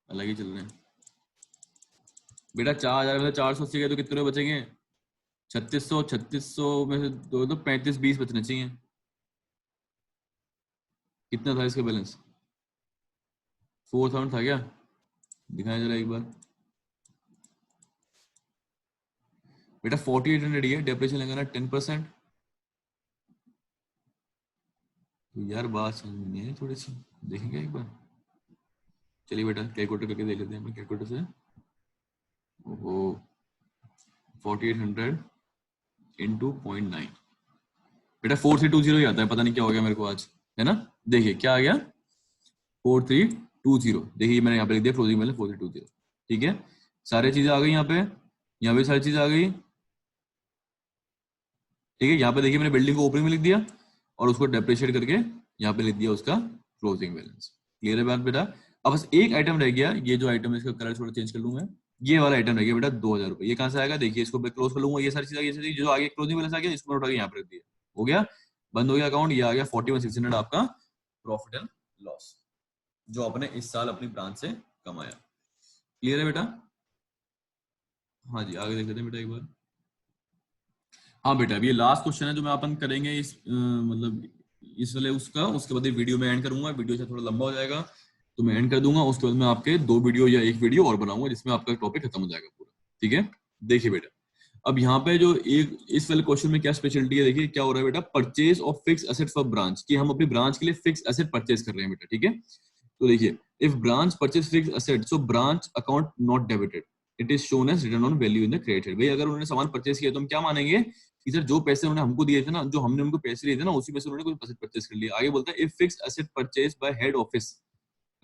अलग ही चल रहे हैं बेटा, 4,000 में से 480 गए तो कितने रुपए बचेंगे, 3600, 3600 में से दो तो 35-20 बचने चाहिए, कितना था इसका बैलेंस, 4,000 था क्या, दिखाया जरा एक बार बेटा, 4800 ही है, डेप्रिसिएशन लगाना 10%, तो यार बात समझ में नहीं है थोड़ी सी, देखेंगे एक बार, चलिए बेटा कैलकुलेटर करके देख लेते हैं अपने कैलकुलेटर से, ओहो 4800 इंटू 0.9, बेटा 4320 ही आता है, पता नहीं क्या हो गया मेरे को आज, है ना, देखिए क्या आ गया 4320, देखिए मैंने यहाँ पे लिख दिया क्लोजिंग बैलेंस 4320, ठीक है, सारी चीजें आ गई यहाँ पे सारी चीजें आ गई, ठीक है, यहाँ पे देखिए मैंने बिल्डिंग को ओपनिंग में लिख दिया और उसको डेप्रिशिएट करके यहाँ पे लिख दिया उसका क्लोजिंग बैलेंस, क्लियर है बात बेटा, अब बस एक आइटम रह गया, ये जो आइटम है इसका कलर थोड़ा चेंज कर लूँ मैं, ये वाला आइटम रह गया बेटा 2,000 रुपए, ये कहाँ से आएगा, देखिए इसको मैं क्लोज कर लूंगा, ये सारी चीजें, ये सारी जो आगे क्लोजिंग बैलेंस आ गया इसको उठा के यहाँ पे रख दिया, हो गया, बंद हो गया अकाउंट, ये आ गया 41,600 आपका प्रॉफिट एंड लॉस, जो आपने इस साल अपनी ब्रांच से कमाया, क्लियर है बेटा, हाँ जी आगे देख लेते हैं बेटा एक बार, हाँ बेटा अभी ये लास्ट क्वेश्चन है जो मैं अपन करेंगे इस मतलब इस वाले उसका, उसके बाद वीडियो में एंड करूंगा, वीडियो से थोड़ा लंबा हो जाएगा तो मैं एंड कर दूंगा, उसके बाद मैं आपके 2 वीडियो या 1 वीडियो और बनाऊंगा जिसमें आपका टॉपिक खत्म हो जाएगा पूरा, ठीक है, देखिए बेटा अब यहाँ पे जो एक इस वाले क्वेश्चन में क्या स्पेशलिटी है, देखिए क्या हो रहा है बेटा, purchase of fix asset for branch, कि हम अपनी ब्रांच के लिए फिक्स एसेट परचेज कर रहे हैं बेटा, ठीक है, तो देखिए if branch purchase fix asset so branch account not debited, it is shown as return on value in the credit, भाई अगर उन्होंने सामान परचेज किया तो हम क्या मानेंगे कि सर जो पैसे उन्होंने हमको दिए थे ना, जो हमने उनको पैसे दिए थे ना उसी में से उन्होंने कुछ एसेट परचेज कर लिया, आगे बोलता है if fix asset purchase by head office,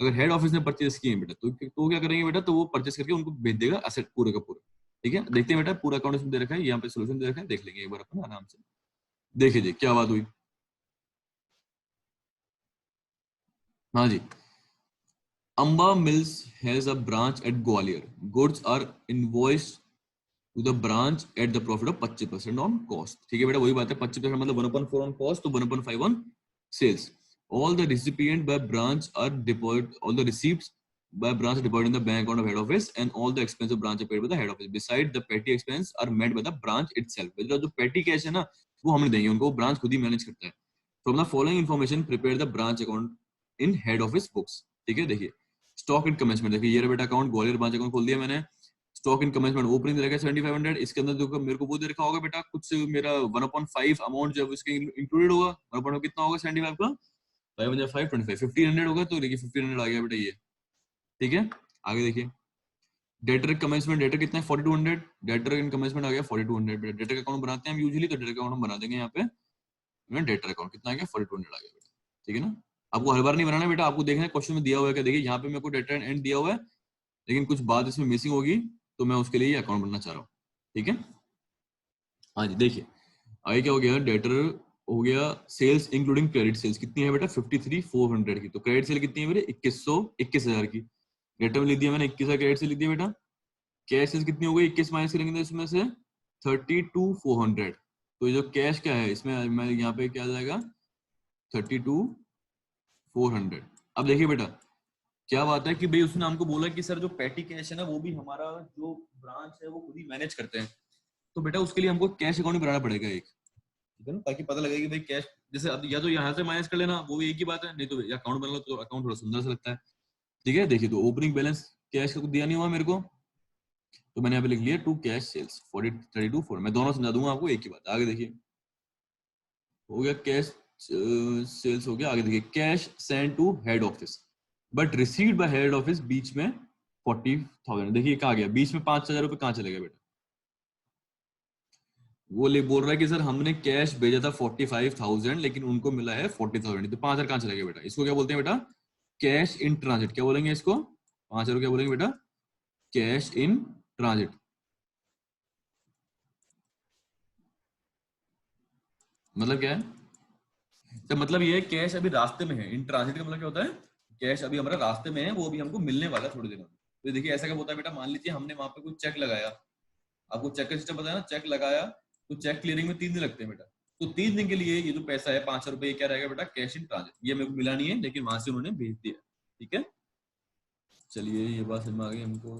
अगर हेड ऑफिस ने परचेज किए बेटा तो क्या करेंगे बेटा, तो वो परचेज करके उनको भेज देगा एसेट पूरे का पूरा, ठीक है, देखते हैं बेटा पूरा अकाउंट इसमें दे रखा है, यहाँ पे सोल्यूशन दे रखा है, देख लेंगे एक बार अपन आराम से, देखिए जी क्या बात हुई, हाँ जी, Amba Mills has a branch at Gwalior. Goods are invoiced to the branch at the profit of 25% on cost. ठीक है बेटा वही बात है, 25% मतलब 1/4 on cost तो 1/5 on sales. All the recipient by branch are deposited. All the receipts by branch are deposited in the bank account of head office, and all the expenses of branch are paid by the head office. Besides, the petty expense are met by the branch itself. मतलब जो petty cash है ना वो हमने देंगे उनको, branch खुद ही manage करता है. From the following information, prepare the branch account in head office books. ठीक है देखिए स्टॉक इन कमेंसमेंट, देखिए ये बेटा अकाउंट ग्वालियर ब्रांच अकाउंट खोल दिया मैंने, स्टॉक इन कमेंसमेंट ओपनिंग दे रखा है 7500, इसके अंदर जो मेरे को वो दे रखा होगा बेटा कुछ मेरा 1/5 अमाउंट जब इसके इंक्लूडेड होगा, 1/5 कितना होगा 75 का 5 25 1500 होगा, तो देखिए 1500 आ गया बेटा ये, ठीक है, आगे देखिए डेटर कमेंसमेंट, डेटर कितना है 4200, डेटर इन कमेंसमेंट आ गया 4200, डेटर का अकाउंट बनाते हैं हम यूजुअली, तो डेटर का अकाउंट हम बना देंगे यहाँ पे, डेटर अकाउंट कितना आ गया 4200 आ गया बेटा, ठीक है ना, आपको हर बार नहीं बनाना बेटा, आपको देखना है क्वेश्चन में दिया हुआ है क्या, देखिए यहाँ पे मेरे को डेटर एंड दिया हुआ है लेकिन कुछ बात इसमें मिसिंग होगी तो मैं उसके लिए ये अकाउंट बनना चाह रहा हूँ, ठीक है, हाँ जी देखिए आगे क्या हो गया, डेटर हो गया, सेल्स इंक्लूडिंग क्रेडिट सेल्स कितनी है बेटा 53,400 की, तो क्रेडिट सेल कितनी है मेरे 21,000 की, डेटर में लिख दिया मैंने 21,000 क्रेडिट सेल लिख दिया बेटा, कैश सेल्स कितनी हो गई 21 माइनस करेंगे इसमें से 32,400, तो ये जो कैश क्या है इसमें मैं यहाँ पे क्या आ जाएगा 32 400। अब देखिए बेटा क्या बात है कि भाई उसने हमको बोला कि सर जो पेटी कैश है ना वो भी हमारा जो ब्रांच है वो खुद ही मैनेज करते हैं, तो बेटा उसके लिए हमको कैश अकाउंट बनाना पड़ेगा एक, ठीक है ना, ताकि पता लगे कि भाई कैश जैसे अब या तो यहाँ से माइनस कर लेना वो भी एक ही बात है, नहीं तो अकाउंट बना लो तो अकाउंट थोड़ा सुंदर सा लगता है। ठीक है, देखिए तो ओपनिंग बैलेंस कैश का कुछ दिया नहीं हुआ मेरे को, तो मैंने यहाँ पे लिख लिया टू कैश सेल्स 4032 4, मैं दोनों समझा दूंगा आपको एक ही बात। आगे देखिए हो गया कैश सेल्स हो गया। आगे देखिए cash send to head office but received by head office बीच में 40,000। देखिए कहा गया बीच में 5,000 रुपए कहाँ चले गए बेटा, वो ले बोल रहा है कि सर हमने कैश भेजा था 45,000 लेकिन उनको मिला है 40,000, तो 5,000 कहाँ चले गए बेटा। इसको क्या बोलते हैं बेटा, कैश इन ट्रांजिट। क्या बोलेंगे इसको, 5,000 क्या बोलेंगे बेटा, कैश इन ट्रांजिट। मतलब क्या है, तो मतलब ये है कैश अभी रास्ते में है। इन ट्रांजिट का मतलब क्या होता है, कैश अभी हमारा रास्ते में है, वो अभी हमको मिलने वाला है थोड़ी देर में। तो देखिए ऐसा क्या होता है बेटा, मान लीजिए हमने वहां पे कोई चेक लगाया, आपको चेक का सिस्टम पता है ना, चेक लगाया तो चेक क्लियरिंग में 3 दिन लगते हैं बेटा, तो 3 दिन के लिए ये जो पैसा है 5,000 रुपए, ये क्या रहेगा बेटा, कैश इन ट्रांजिट। ये मेरे को मिला नहीं है लेकिन वहां से उन्होंने भेज दिया। ठीक है, चलिए ये बात समझ में आ गई हमको।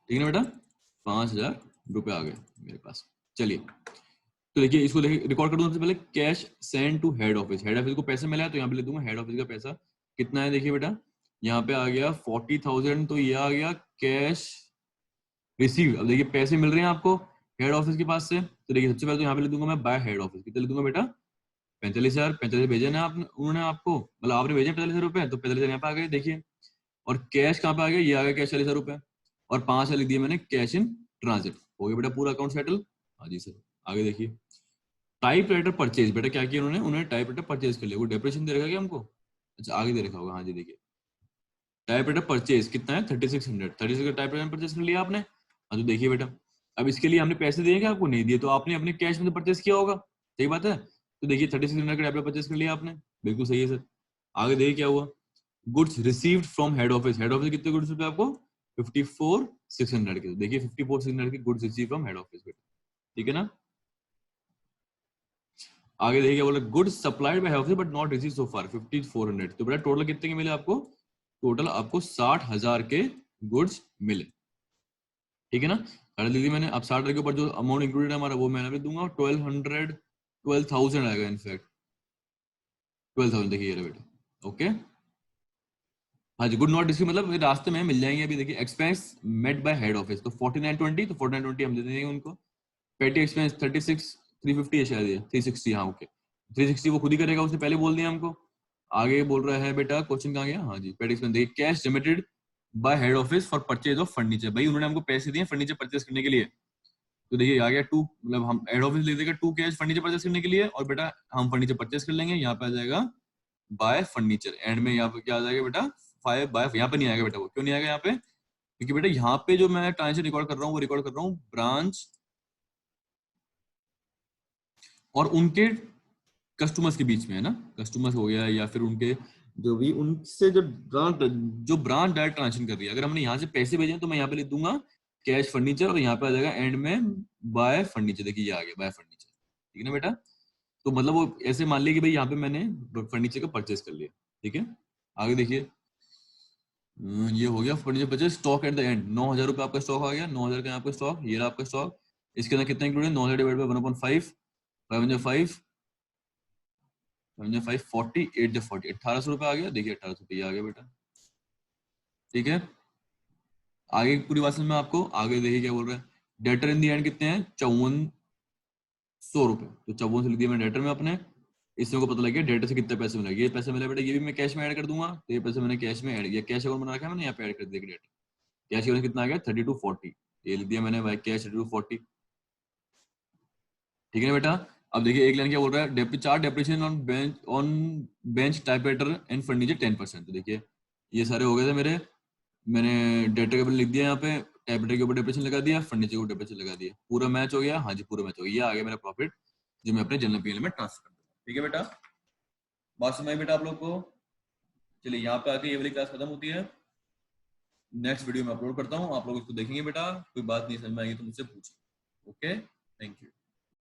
ठीक है ना बेटा, 5,000 रुपए आ गए मेरे पास। चलिए तो देखिए इसको देखिए रिकॉर्ड कर दूं सबसे पहले, cash send to head office. Head office को पैसे मिला है तो यहाँ पे लिख दूंगा हेड ऑफिस का पैसा कितना है। देखिए बेटा यहाँ पे आ गया 40,000, तो ये आ गया कैश रिसीव। अब देखिए पैसे मिल रहे हैं आपको हेड ऑफिस के पास से, तो देखिए सबसे पहले तो यहाँ पे लिख दूंगा मैं बाय हेड ऑफिस। कितना लिख दूंगा बेटा, 45,000। 45 भेजे ना आपने, उन्होंने आपको, मतलब आपने भेजे 45,000 रुपए, तो 45,000 यहाँ पे आ गए देखिए। और कैश कहाँ पे आ गया, ये आ गया कैश 40,000 रुपए, और 5,000 लिख दिए मैंने कैश इन ट्रांजिट। हो गया बेटा पूरा अकाउंट सेटल। हाँ जी सर। आगे देखिए टाइप राइटर परचेज। बेटा क्या किया उन्होंने, उन्होंने टाइप राइटर परचेज कर लिया। वो डेप्रेशन दे रखा क्या हमको, अच्छा आगे दे रखा होगा। हाँ जी देखिए टाइप राइटर परचेज कितना है 3600, 36 का टाइप राइटर परचेज कर लिया आपने। हाँ तो देखिए बेटा अब इसके लिए हमने पैसे दिए क्या आपको, नहीं दिए, तो आपने अपने कैश में तो परचेज किया होगा, सही बात है। तो देखिए 3600 का टाइप राइटर परचेज कर लिया आपने, बिल्कुल सही है सर। आगे देखिए क्या हुआ, goods received from head office. Head office कितने गुड्स रुपए आपको, 54,600 के। देखिए 54,600 के goods receive from head office बेटा, ठीक है ना। आगे देखिए बोला goods supplied by house but not receive so far 5400। तो बेटा टोटल कितने के मिले आपको, टोटल आपको 60,000 के गुड्स मिले, ठीक है ना। साढ़े लीजिए मैंने, अब 60,000 के ऊपर जो अमाउंट इंक्लूडेड है हमारा वो मैं भी दूंगा 1200, 12,000 आएगा इनफैक्ट 12,000। देखिए ये बेटा ओके। हाँ जी गुड नॉट रिसीव मतलब ये रास्ते में मिल जाएंगे अभी। देखिए expense met by head office तो 4920, तो 4920 हम दे देंगे उनको। पेटी एक्सपेंस 36 350 है शायद, ये 360, हाँ ओके 360 वो खुद ही करेगा, उसने पहले बोल दिया हमको। आगे बोल रहा है बेटा क्वेश्चन कहाँ गया, हाँ जी पेटी एक्सपेंस देखिए cash remitted bye head office for purchase of furniture. भाई उन्होंने हमको पैसे दिए फर्नीचर परचेज करने के लिए, तो देखिए आ गया टू, मतलब हम हेड ऑफिस ले देगा टू कैश फर्नीचर परचेज करने के लिए, और बेटा हम फर्नीचर परचेज कर लेंगे। यहाँ पे आ जाएगा बाय फर्नीचर, एंड में यहाँ पे क्या आ जाएगा बेटा 5 बाय, यहाँ पे नहीं आएगा बेटा, वो क्यों नहीं आएगा यहाँ पे, क्योंकि बेटा यहाँ पे जो मैं ट्रांजेक्शन रिकॉर्ड कर रहा हूँ वो रिकॉर्ड कर रहा हूँ ब्रांच और उनके कस्टमर्स के बीच में, है ना। कस्टमर्स हो गया या फिर उनके जो भी उनसे जो ब्रांच डायरेक्ट ट्रांजेक्शन कर रही है। अगर हमने यहाँ से पैसे भेजे तो मैं यहाँ पे लिख दूंगा कैश फर्नीचर, और यहाँ पे आ जाएगा एंड में बाय फर्नीचर। देखिए ये आ गया बाय फर्नीचर, ठीक है ना बेटा। तो मतलब वो ऐसे मान लिया कि भाई यहाँ पे मैंने फर्नीचर का परचेज कर लिया, ठीक है। आगे देखिए ये हो गया furniture purchase. Stock at the end 9,000 रुपये आपका स्टॉक आ गया, 9,000 का आपका स्टॉक, ये रहा आपका स्टॉक। इसके अंदर कितना इंक्लूड है, 9,000 डिवाइड बाय 1/5, 505, 505 40, 8 जब 40, 1,800 रुपये आ गया। देखिए 1,800 रुपये आ गया बेटा, ठीक है। आगे की पूरी बात समझ में आपको। आगे देखिए क्या बोल रहा है, डेटर इन दी एंड कितने हैं 5,400 रुपये, तो 5400 लिख दिया मैंने डेटर में अपने। इसमें को पता लग गया डेटर से कितने पैसे मिले, ये पैसे मिले बेटा, ये भी मैं कैश में ऐड कर दूंगा, तो ये पैसे मैंने कैश में ऐड किया, कैश अकाउंट बना रखा है मैंने, यहाँ पे ऐड कर दिया डेटर। कैश अकाउंट कितना आ गया 3240, ये लिख दिया मैंने भाई कैश 3240, ठीक है ना बेटा। अब देखिए एक लाइन क्या बोल रहा है, chart depreciation on bench typewriter and furniture 10%। तो देखिए ये सारे हो गए थे मेरे, मैंने डेटा के ऊपर लिख दिया, यहाँ पे टाइपराइटर के ऊपर डेप्रिसिएशन लगा दिया, फर्नीचर के ऊपर डेप्रिसिएशन लगा दिया, पूरा मैच हो गया। हाँ जी पूरा मैच हो गया, ये आ गया मेरा प्रॉफिट जो मैं अपने जनरल पीएल में ट्रांसफर कर दूंगा, ठीक है बेटा। बात समझ में बेटा आप लोग को। चलिए यहाँ पे आके ये वाली क्लास खत्म होती है, नेक्स्ट वीडियो में अपलोड करता हूँ, आप लोग इसको देखेंगे बेटा। कोई बात नहीं समझ में आएगी तो मुझसे पूछिए, ओके थैंक यू।